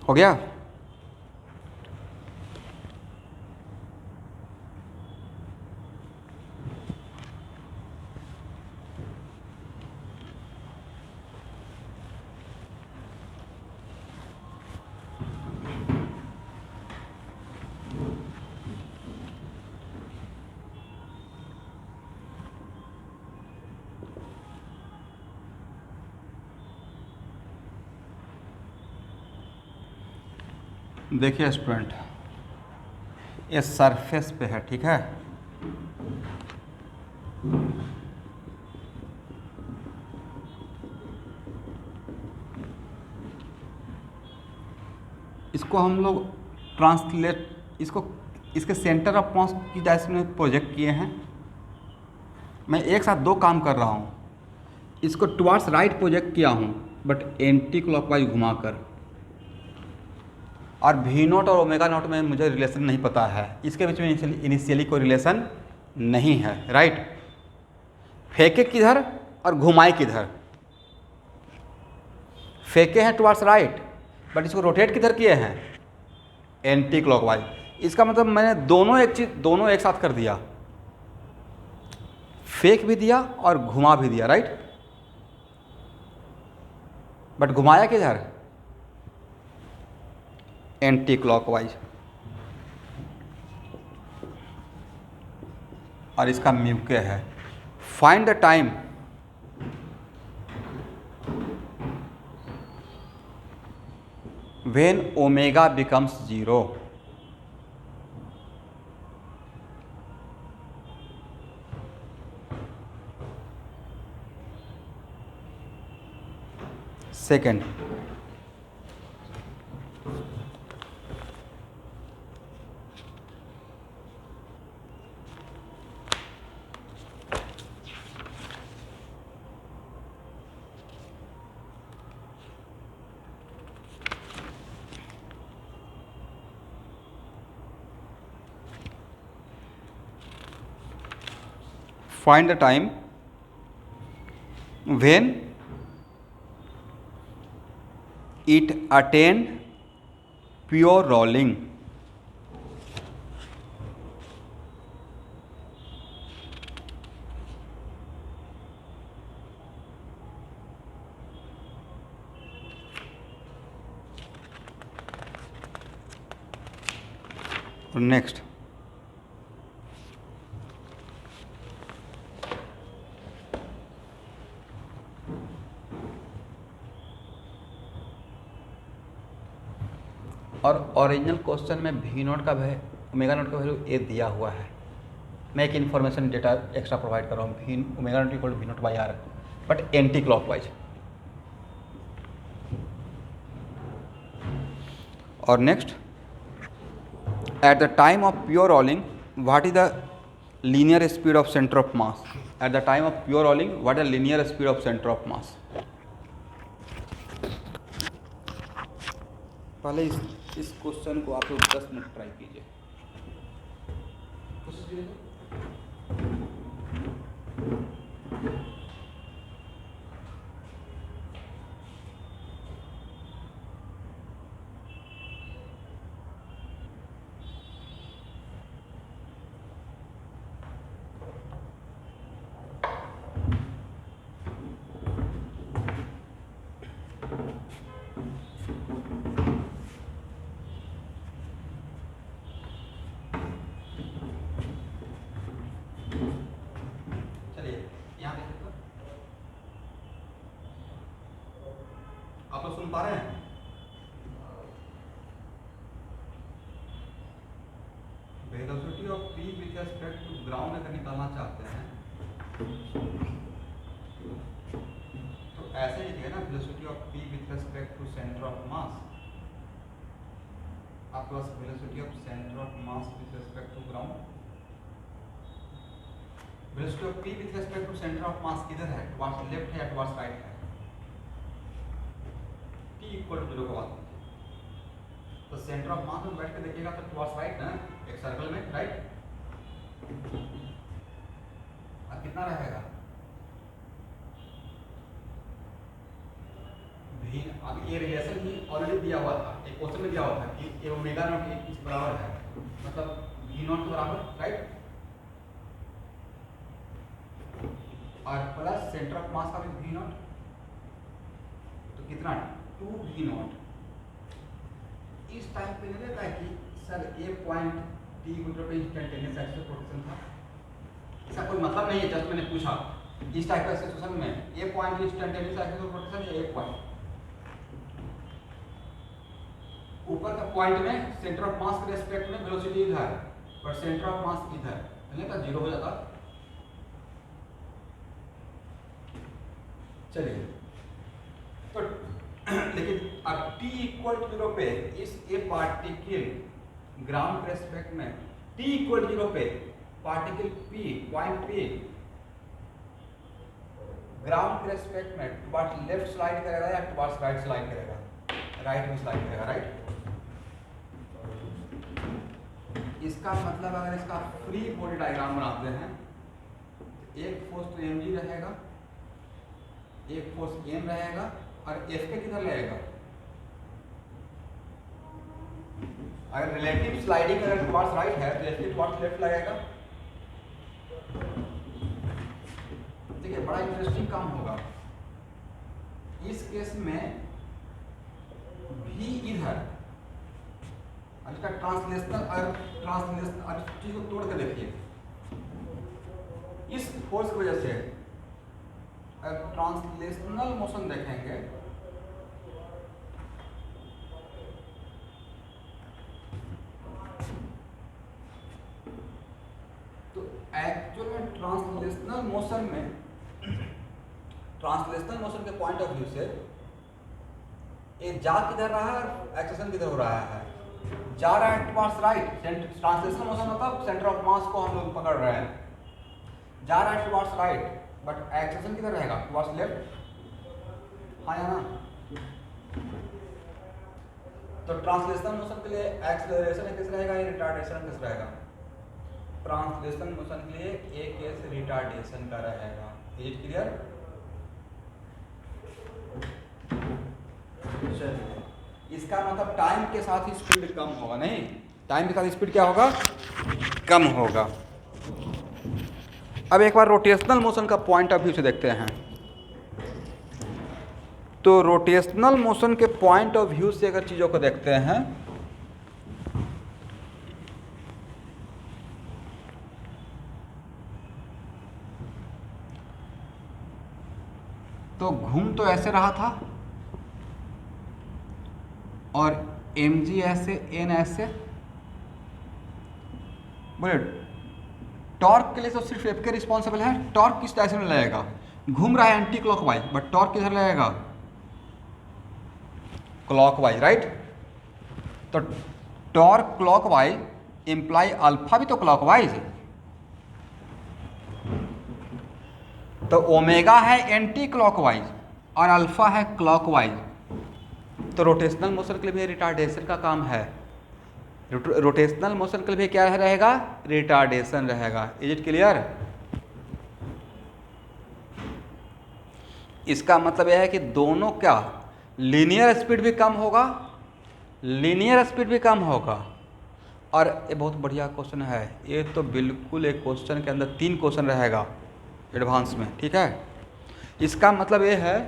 हो गया। देखिए स्टूडेंट, ये सरफेस पे है, ठीक है। इसको हम लोग ट्रांसलेट, इसको इसके सेंटर ऑफ मास की डायरेक्शन में प्रोजेक्ट किए हैं। मैं एक साथ दो काम कर रहा हूँ। इसको टुवार्ड्स राइट प्रोजेक्ट किया हूँ बट एंटी क्लॉकवाइज घुमाकर, और वी नॉट और ओमेगा नॉट में मुझे रिलेशन नहीं पता है, इसके बीच में इनिशियली कोई रिलेशन नहीं है, राइट। फेंके किधर और घुमाए किधर? फेंके हैं टुवार्ड्स राइट बट इसको रोटेट किधर किए हैं? Anti clockwise. इसका मतलब मैंने दोनों एक साथ कर दिया, फेंक भी दिया और घुमा भी दिया, राइट। बट घुमाया किधर? Anti clockwise. और इसका म्यूके है। Find the time when omega becomes 0। Second, find the time when it attained pure rolling। Next, और ओरिजिनल क्वेश्चन में वी नॉट का ओमेगा नॉट का वैल्यू ए दिया हुआ है। मैं एक इन्फॉर्मेशन डेटा एक्स्ट्रा प्रोवाइड कर रहा हूँ, v omega naught equal v not by r but anti clockwise. और next, at the time of pure rolling what is the linear speed of centre of mass? At the time of pure rolling what is the linear speed of centre of mass? पहले इस question को आप लोग 10 minute try कीजिए। आप लोग सुन पा रहे हैं? Velocity of p with respect to ground अगर निकालना चाहते हैं तो ऐसे लिखिए ना, velocity of p with respect to centre of mass. आपके पास velocity of centre of mass with respect to ground, velocity of p with respect to centre of mass किधर है? टुवर्ड्स लेफ्ट है या टुवर्ड्स राइट है? t equal to 0 को बात कीजिए तो सेंटर ऑफ मास में बैठ के देखिएगा तो टुवर्ड्स राइट ना, एक सर्कल में, राइट। अब कितना रहेगा? भी अब ये रिलेशन ही ऑलरेडी दिया हुआ था, एक क्वेश्चन में दिया हुआ था कि ये ओमेगा नॉट इस बराबर है, मतलब v नॉट के बराबर, राइट। और प्लस सेंटर ऑफ मास का भी v नॉट, तो कितना 2v नॉट। इस टाइप पे नहीं रहता है कि सर ये पॉइंट t मतलब इंस्टेंटेनियस एक्सिस रोटेशन था, इसका कोई मतलब नहीं है, जस्ट मैंने पूछा। इस टाइप का सिचुएशन में ये पॉइंट इंस्टेंटेनियस एक्सिस रोटेशन, ये एक पॉइंट ऊपर का पॉइंट में सेंटर ऑफ मास के रेस्पेक्ट में वेलोसिटी इधर और सेंटर ऑफ मास इधर, पहले का जीरो हो जाता। चलिए तो लेकिन अब t इक्वल टू 0 पे इस ए पार्टिकल ग्राउंड के रेस्पेक्ट में t इक्वल टू 0 पे particle p point p ground के रेस्पेक्ट में टुवर्ड्स लेफ्ट स्लाइड करेगा या टुवर्ड्स राइट स्लाइड करेगा? राइट में स्लाइड करेगा, राइट। इसका मतलब अगर इसका फ्री बॉडी डायग्राम बनाते हैं, एक फोर्स तो mg रहेगा, एक फोर्स m रहेगा और F के किधर लगेगा? अगर रिलेटिव स्लाइडिंग अगर टुवर्ड्स राइट है तो F के टुवर्ड्स लेफ्ट लगेगा। देखिए बड़ा इंटरेस्टिंग काम होगा इस केस में। भी इधर इसका ट्रांसलेशनल चीज को तोड़ के देखिए, इस फोर्स की वजह से अगर ट्रांसलेशनल मोशन देखेंगे तो एक्चुअल में ट्रांसलेशनल मोशन के पॉइंट ऑफ व्यू से ये जा किधर रहा है और एक्सेशन किधर हो रहा है? जा रहा है टुवर्ड्स राइट। ट्रांसलेशनल मोशन मतलब सेंटर ऑफ मास को हम लोग पकड़ रहे हैं, जा रहा है टुवर्ड्स राइट, बट एक्सेशन किधर रहेगा? Towards left. हाँ या ना? तो ट्रांसलेशनल मोशन के लिए एक्सेलरेशन किस रहेगा, या रिटार्डेशन किस रहेगा? ट्रांसलेशनल मोशन के लिए ए केस रिटार्डेशन का रहेगा। Is it clear? इसका मतलब टाइम के साथ ही स्पीड कम होगा, नहीं, टाइम के साथ स्पीड क्या होगा? कम होगा। अब एक बार रोटेशनल मोशन का पॉइंट ऑफ व्यू से देखते हैं। तो रोटेशनल मोशन के पॉइंट ऑफ व्यू से अगर चीज़ों को देखते हैं तो घूम तो ऐसे रहा था और mg ऐसे, n ऐसे। बोले टॉर्क के लिए तो सिर्फ F के रिस्पॉन्सिबल है। टॉर्क किस डायरेक्शन में लगेगा? घूम रहा है एंटी क्लॉकवाइज, बट टॉर्क किधर लगेगा? Clockwise, right. तो टॉर्क क्लॉकवाइज इम्प्लाई अल्फा भी तो क्लॉकवाइज, तो ओमेगा है एंटी क्लॉकवाइज और अल्फा है क्लॉकवाइज। तो रोटेशनल मोशन के लिए भी रिटार्डेशन का काम है। रोटेशनल मोशन के लिए भी क्या रहेगा? रिटार्डेशन रहेगा। Is it clear? इसका मतलब यह है कि दोनों क्या, लीनियर स्पीड भी कम होगा, लीनियर स्पीड भी कम होगा। और ये बहुत बढ़िया क्वेश्चन है, ये तो बिल्कुल एक क्वेश्चन के अंदर 3 क्वेश्चन रहेगा एडवांस में, ठीक है। इसका मतलब ये है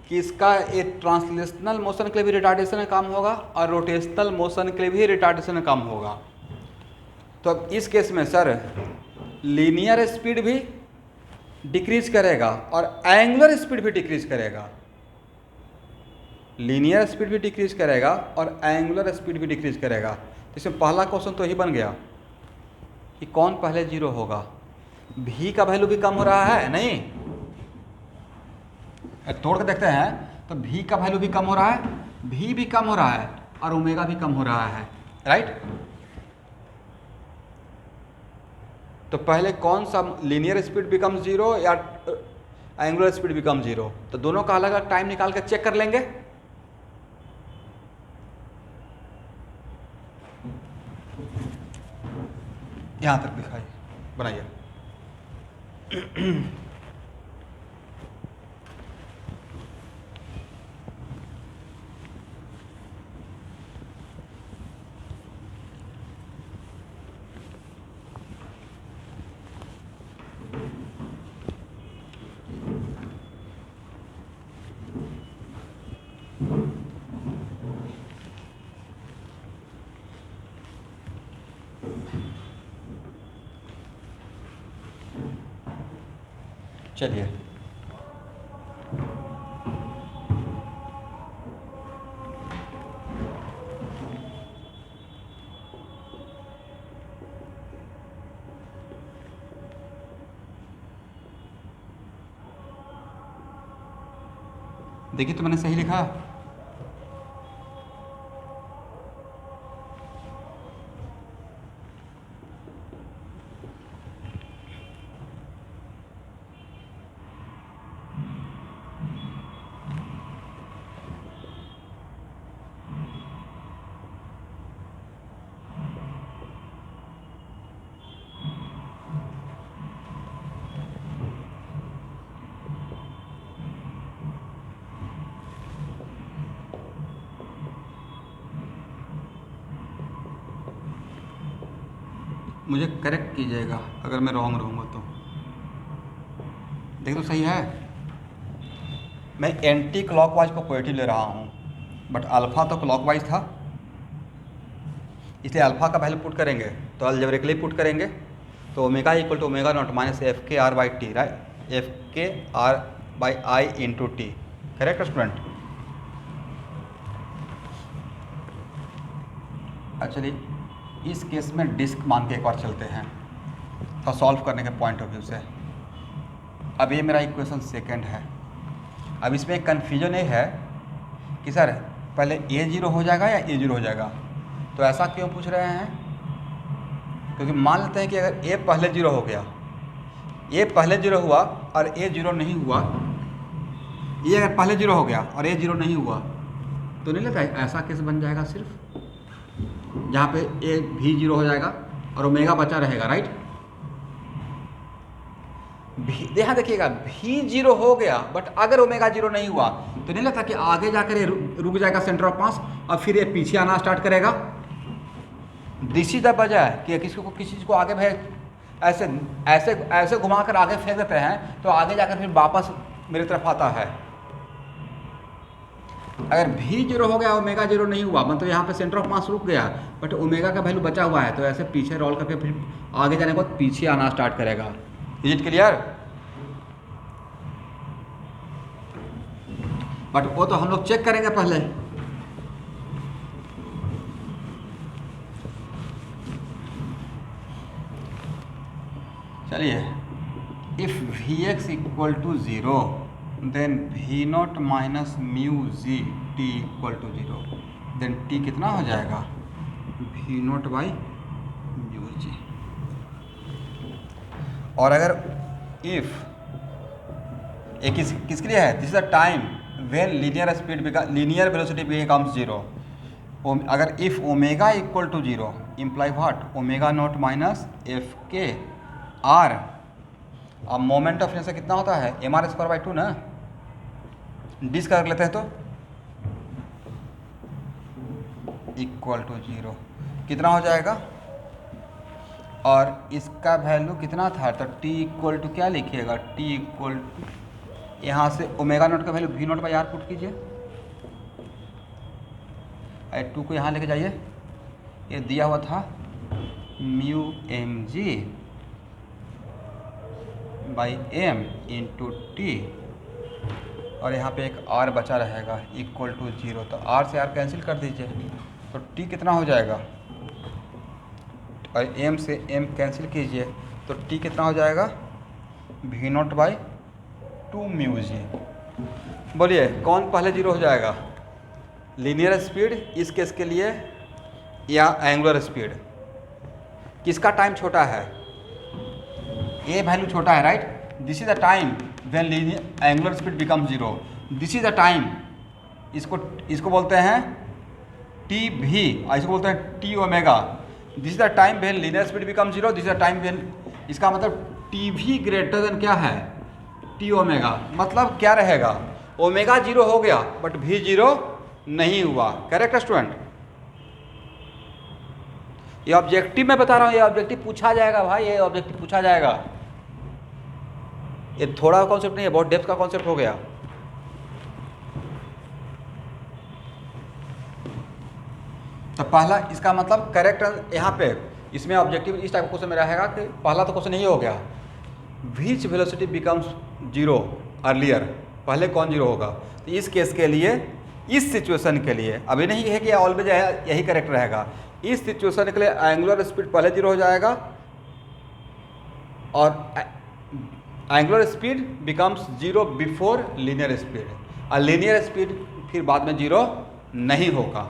कि इसका एक ट्रांसलेशनल मोशन के लिए भी रिटार्डेशन का काम होगा और रोटेशनल मोशन के लिए भी रिटार्डेशन का काम होगा। तो अब इस केस में सर लीनियर स्पीड भी डिक्रीज करेगा और एंगुलर स्पीड भी डिक्रीज करेगा। लीनियर स्पीड भी डिक्रीज करेगा और एंगुलर स्पीड भी डिक्रीज करेगा। तो इसमें पहला क्वेश्चन तो यही बन गया कि कौन पहले जीरो होगा। भी का वैल्यू भी कम हो रहा है, नहीं, तोड़ के देखते हैं तो भी का वैल्यू भी कम हो रहा है, भी कम हो रहा है और ओमेगा भी कम हो रहा है, राइट। तो पहले कौन सा, लीनियर स्पीड बिकम जीरो या एंगुलर स्पीड बिकम जीरो? तो दोनों का अलग अलग टाइम निकाल कर चेक कर लेंगे। यहां तक दिखाइए, बनाइए। चलिए देखिए तो मैंने सही लिखा। मुझे करेक्ट कीजिएगा अगर मैं रॉन्ग रहूँगा तो। देखो तो सही है। मैं एंटी क्लॉकवाइज को पॉजिटिव ले रहा हूँ, बट अल्फ़ा तो क्लॉकवाइज था, इसलिए अल्फ़ा का वैल्यू पुट करेंगे तो अलजेब्रिकली पुट करेंगे तो omega equal to omega not minus F k r by t, right, f k r by I into t. Correct student? Actually इस केस में डिस्क मान के एक बार चलते हैं तो सॉल्व करने के पॉइंट ऑफ व्यू से। अब ये मेरा इक्वेशन सेकंड है। अब इसमें एक कन्फ्यूजन ये है कि सर पहले A0 हो जाएगा या A0 हो जाएगा। तो ऐसा क्यों पूछ रहे हैं? क्योंकि मान लेते हैं कि अगर A पहले 0 हो गया, A पहले 0 हुआ और A 0 नहीं हुआ, ये अगर पहले 0 हो गया और A 0 नहीं हुआ तो नहीं लगता ऐसा केस बन जाएगा सिर्फ, जहाँ पे A भी 0 हो जाएगा और ओमेगा बचा रहेगा, राइट। यहाँ देखिएगा भी 0 हो गया बट अगर ओमेगा 0 नहीं हुआ तो नहीं लगता कि आगे जाकर ये रुक जाएगा सेंटर ऑफ मास और फिर ये पीछे आना स्टार्ट करेगा। दिस इज द वजह कि किसी चीज़ को आगे ऐसे ऐसे ऐसे घुमाकर आगे फेंक देते हैं तो आगे जाकर फिर वापस मेरी तरफ आता है। अगर भी 0 हो गया ओमेगा 0 नहीं हुआ मतलब यहाँ पे सेंटर ऑफ मास रुक गया बट ओमेगा का वैल्यू बचा हुआ है तो ऐसे पीछे रोल करके फिर आगे जाने के बाद पीछे आना स्टार्ट करेगा। Is it clear? बट वो तो हम लोग चेक करेंगे पहले। चलिए, if v x equal to 0 then v not minus mu g t equal to 0, then t कितना हो जाएगा? V not by mu g. और अगर इफ ये किसके लिए है? This is the time when linear velocity becomes 0। अगर if omega equal to 0 imply what? Omega not minus F k r. अब मोमेंट ऑफ इनर्शिया कितना होता है? एम आर स्क्वायर बाई 2 ना। डिस कर लेते हैं तो इक्वल टू 0 कितना हो जाएगा? और इसका वैल्यू कितना था? तो t इक्वल टू क्या लिखिएगा? t इक्वल टू यहाँ से ओमेगा नॉट का value v not by r put कीजिए, 2 को यहाँ लेके जाइए। ये दिया हुआ था mu m g by m into t और यहाँ पे एक r बचा रहेगा इक्वल टू 0। तो r से r कैंसिल कर दीजिए तो t कितना हो जाएगा? और m से m कैंसिल कीजिए तो t कितना हो जाएगा? V not by 2 mu G. बोलिए कौन पहले 0 हो जाएगा? लीनियर स्पीड इस केस के लिए या एंगुलर स्पीड? किसका टाइम छोटा है? ए वैल्यू छोटा है, right. This is the time when angular speed become 0। This is the time, इसको बोलते हैं टी भी और इसको बोलते हैं T omega. This is the time when linear speed become 0। This is the time when, इसका मतलब टी भी ग्रेटर देन क्या है? T omega. मतलब क्या रहेगा? ओमेगा 0 हो गया बट भी 0 नहीं हुआ। Correct student? ये ऑब्जेक्टिव मैं बता रहा हूँ, ये ऑब्जेक्टिव पूछा जाएगा भाई, ये ऑब्जेक्टिव पूछा जाएगा। ये थोड़ा कॉन्सेप्ट नहीं है, बहुत डेप्थ का कॉन्सेप्ट हो गया। तो पहला इसका मतलब करेक्ट यहाँ पे इसमें ऑब्जेक्टिव इस टाइप का क्वेश्चन में रहेगा कि पहला तो क्वेश्चन यही हो गया, विच वेलोसिटी बिकम्स 0 अर्लियर, पहले कौन 0 होगा। तो इस केस के लिए, इस सिचुएशन के लिए, अभी नहीं है कि ऑलवेज यही करेक्ट रहेगा। इस सिचुएशन के लिए एंगुलर स्पीड पहले 0 हो जाएगा और angular speed becomes 0 before linear speed. और लीनियर स्पीड फिर बाद में 0 नहीं होगा।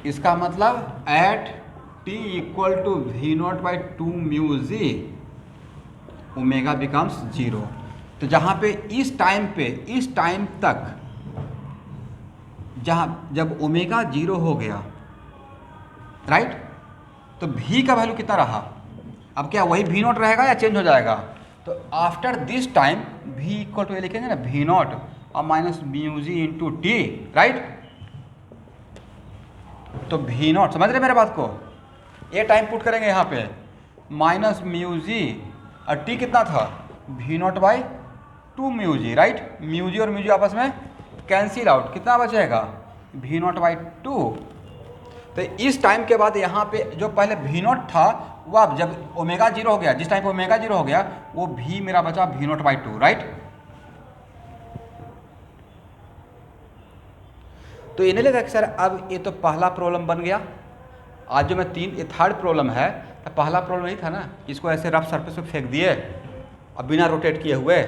इसका मतलब at t equal to v0/2 mu g omega becomes 0। तो जहाँ पे इस टाइम तक जब ओमेगा 0 हो गया, राइट, तो v का वैल्यू कितना रहा? अब क्या वही v0 रहेगा या चेंज हो जाएगा? तो after this time v equal to ये लिखेंगे ना v0 और minus mu g into t, right. तो v0 समझ रहे मेरे बात को? ये टाइम पुट करेंगे यहाँ पे माइनस म्यू जी और t कितना था? v0/2 mu g, right. Mu g और म्यू जी आपस में कैंसिल आउट, कितना बचेगा? v0/2। तो इस टाइम के बाद यहाँ पे जो पहले v0 था वो अब जब ओमेगा 0 हो गया, जिस टाइम पे ओमेगा 0 हो गया वो v मेरा बचा v0/2, राइट। तो ये नहीं लगा कि सर अब ये तो पहला प्रॉब्लम बन गया। आज जो मैं ये थर्ड प्रॉब्लम है, तो पहला प्रॉब्लम यही था ना, इसको ऐसे रफ सरफेस पे फेंक दिए अब बिना रोटेट किए हुए।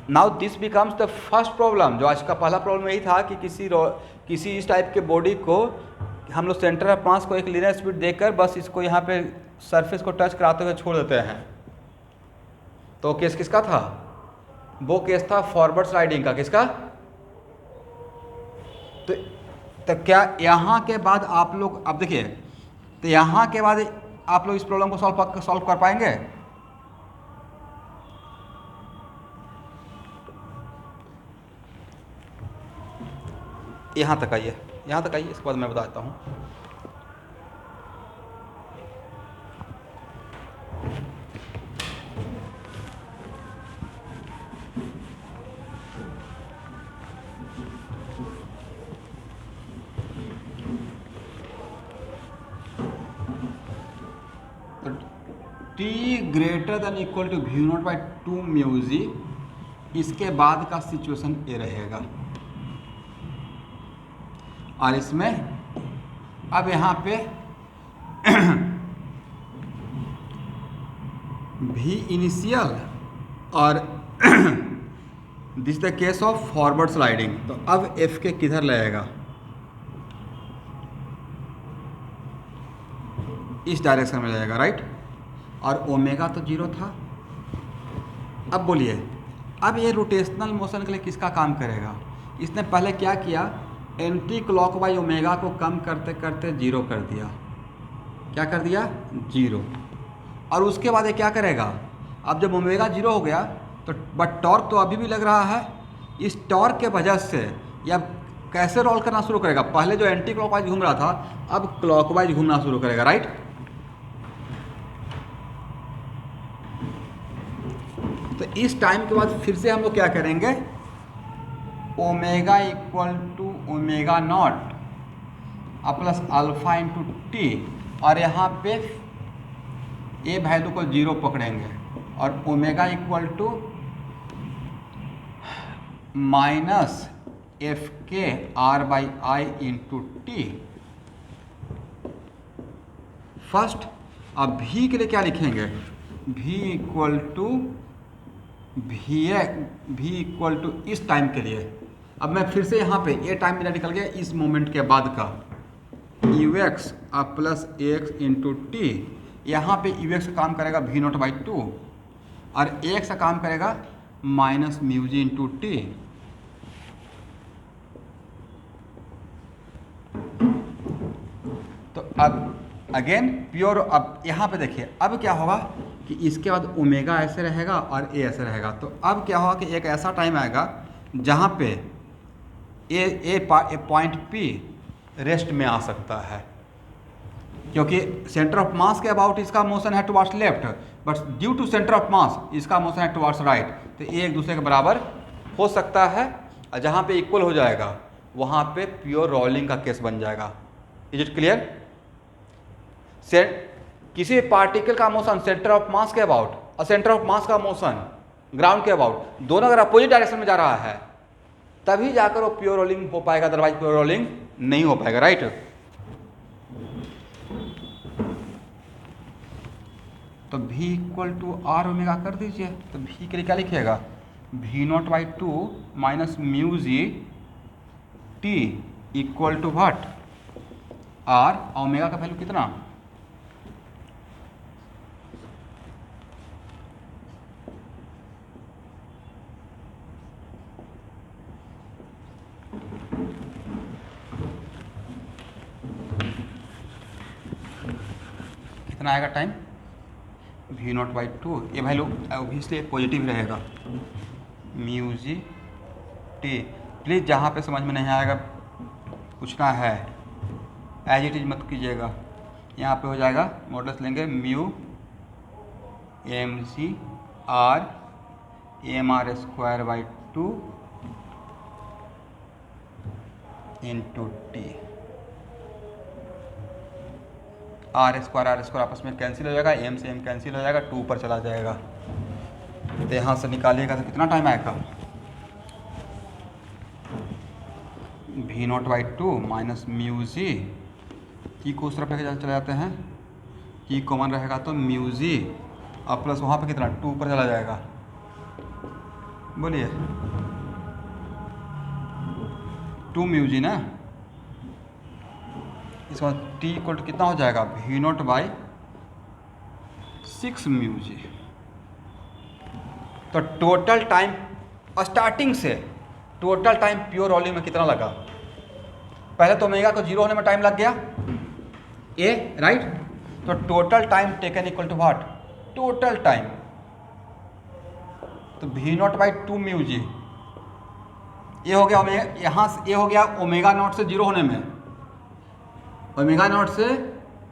Now this becomes the first problem. जो आज का पहला प्रॉब्लम यही था कि किसी इस टाइप के बॉडी को हम लोग सेंटर ऑफ मास को एक लीनियर स्पीड देकर बस इसको यहाँ पे सरफेस को टच कराते हुए छोड़ देते हैं। तो केस किसका था? वो केस था फॉरवर्ड स्लाइडिंग का। किसका? तो क्या यहाँ के बाद आप लोग अब देखिए, तो यहाँ के बाद आप लोग इस प्रॉब्लम को सॉल्व कर पाएंगे? यहाँ तक आइए, इसके बाद मैं बताता हूँ। t greater than equal to v0/2 mu g, इसके बाद का सिचुएशन ये रहेगा। और इसमें अब यहाँ पे v इनिशियल और this the case of forward sliding. तो अब f के किधर लगेगा? इस डायरेक्शन में जाएगा, राइट। और ओमेगा तो 0 था। अब बोलिए, अब ये रोटेशनल मोशन के लिए किसका काम करेगा? इसने पहले क्या किया, एंटी क्लॉकवाइज ओमेगा को कम करते करते 0 कर दिया। क्या कर दिया? 0। और उसके बाद ये क्या करेगा, अब जब ओमेगा 0 हो गया तो बट टॉर्क तो अभी भी लग रहा है। इस टॉर्क के वजह से यह कैसे रोल करना शुरू करेगा? पहले जो एंटी क्लॉकवाइज घूम रहा था अब क्लॉकवाइज घूमना शुरू करेगा, राइट। तो इस टाइम के बाद फिर से हम लोग क्या करेंगे, omega equal to omega not plus alpha into t, और यहाँ पे ए वैल्यू को 0 पकड़ेंगे और omega equal to minus F k r/i into t. First अब v के लिए क्या लिखेंगे, v इक्वल टू इस टाइम के लिए। अब मैं फिर से यहाँ पे ये टाइम मेरा निकल गया इस मोमेंट के बाद का, ux plus x into t. यहाँ पे ux का काम करेगा v0/2 और x का काम करेगा minus mu g into t. तो अब अगेन प्योर, अब यहाँ पे देखिए अब क्या होगा कि इसके बाद ओमेगा ऐसे रहेगा और ए ऐसे रहेगा। तो अब क्या होगा कि एक ऐसा टाइम आएगा जहाँ पे ए पॉइंट पी रेस्ट में आ सकता है, क्योंकि सेंटर ऑफ मास के अबाउट इसका मोशन है towards left, but due to centre of mass इसका मोशन है टुवर्ड्स राइट। तो ये एक दूसरे के बराबर हो सकता है, और जहाँ पे इक्वल हो जाएगा वहाँ पे प्योर रोलिंग का केस बन जाएगा। Is it clear? किसी पार्टिकल का मोशन सेंटर ऑफ मास के अबाउट और सेंटर ऑफ मास का मोशन ग्राउंड के अबाउट, दोनों अगर अपोजिट डायरेक्शन में जा रहा है तभी जाकर वो प्योर रोलिंग हो पाएगा, अदरवाइज प्योर रोलिंग नहीं हो पाएगा, राइट। तो v equal to are omega कर दीजिए। तो v के लिए क्या लिखिएगा, v0/2 minus mu g t equal to what, r. Omega का वैल्यू कितना, कितना आएगा टाइम, v0/2। ये वैल्यू ऑब्वियसली पॉजिटिव रहेगा, म्यू जी टी। प्लीज़ जहाँ पे समझ में नहीं आएगा पूछना है, एज इट इज मत कीजिएगा। यहाँ पे हो जाएगा, मॉडल्स लेंगे mu m c r m r square by 2 into t. R square आपस में कैंसिल हो जाएगा, एम से एम कैंसिल हो जाएगा, 2 पर चला जाएगा। तो यहाँ से निकालिएगा तो कितना टाइम आएगा, v0/2 माइनस म्यू जी की को उस तरफ लेके चले जाते हैं, की कॉमन रहेगा तो म्यू जी और प्लस वहाँ पे कितना 2 पर चला जाएगा, बोलिए 2 म्यू जी ना। इसके बाद टी इक्वल टू कितना हो जाएगा, v0/6 म्यू जी। तो टोटल टाइम स्टार्टिंग से टोटल टाइम प्योर वॉल्यूम में कितना लगा, पहले तो ओमेगा को 0 होने में टाइम लग गया ए, राइट। तो total time taken equal to what, total time. तो v0/2 म्यू जी, ये हो गया ओमेगा, यहाँ से ये हो गया ओमेगा नॉट से 0 होने में, ओमेगा नॉट से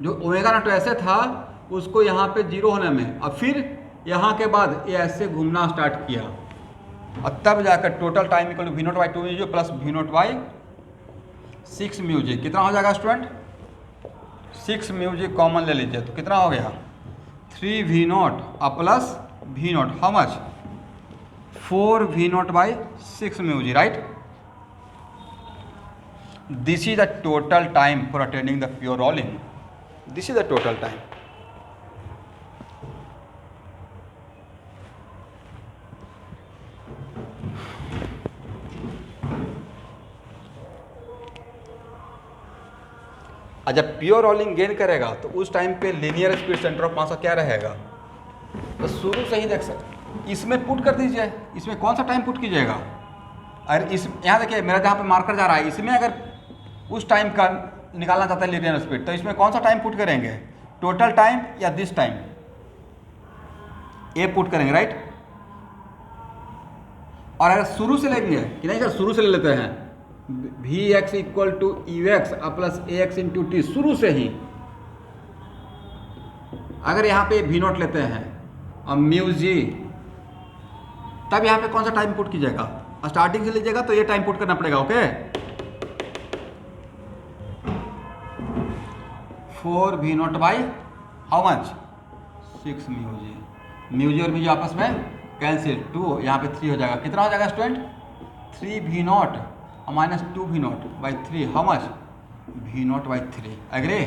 जो ओमेगा नॉट ऐसे था उसको यहाँ पे 0 होने में, और फिर यहाँ के बाद ये ऐसे घूमना स्टार्ट किया, और तब जाकर total time equal to v0/2 mu g plus v0/6 mu g. कितना हो जाएगा स्टूडेंट, 6 म्यू जी कॉमन ले लीजिए तो कितना हो गया, 3v0 plus v0, how much, 4v0/6 mu g, right. This is the total time for attending the pure volume, this is the total time. जब प्योर रोलिंग गेन करेगा तो उस टाइम पे linear speed centre of mass का क्या रहेगा, तो शुरू से ही देख सकते, इसमें पुट कर दीजिए, इसमें कौन सा टाइम पुट कीजिएगा, अगर इस यहाँ देखिए मेरा जहाँ पे मार्कर जा रहा है, इसमें अगर उस टाइम का निकालना चाहता है लीनियर स्पीड, तो इसमें कौन सा टाइम पुट करेंगे, टोटल टाइम या दिस टाइम, ए पुट करेंगे, राइट। और अगर शुरू से लेंगे कि नहीं सर, शुरू से ले लेते हैं, v x equal to u x plus a x into t, शुरू से ही अगर यहाँ पे v0 लेते हैं और म्यू जी, तब यहाँ पे कौन सा टाइम पुट कीजिएगा, स्टार्टिंग से लीजिएगा तो ये टाइम पुट करना पड़ेगा, okay. 4v0 by how much, 6 mu g और म्यू जी आपस में कैंसिल, 2 यहाँ पे 3 हो जाएगा, कितना हो जाएगा student, 3v0 minus 2v0/3, how much, v0/3, agree.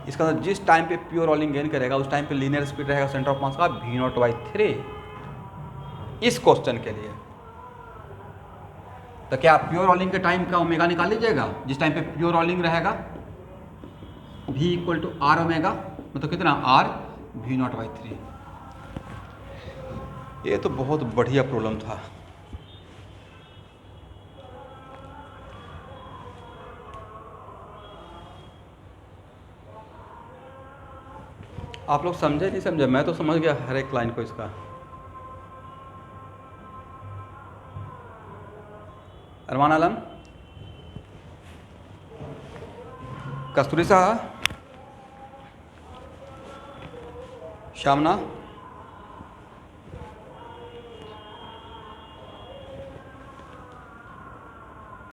इसका मतलब जिस टाइम पे प्योर रोलिंग गेन करेगा उस टाइम पे लीनियर स्पीड रहेगा सेंटर ऑफ मास का v0/3, इस क्वेश्चन के लिए। तो क्या प्योर रोलिंग के टाइम का ओमेगा निकाल लीजिएगा, जिस टाइम पे प्योर रोलिंग रहेगा, v equal to are omega, मतलब कितना, r v0/3। ये तो बहुत बढ़िया प्रॉब्लम था। आप लोग समझे नहीं समझे, मैं तो समझ गया हर एक लाइन को इसका। अरमान आलम, कस्तूरी शाह, श्यामना,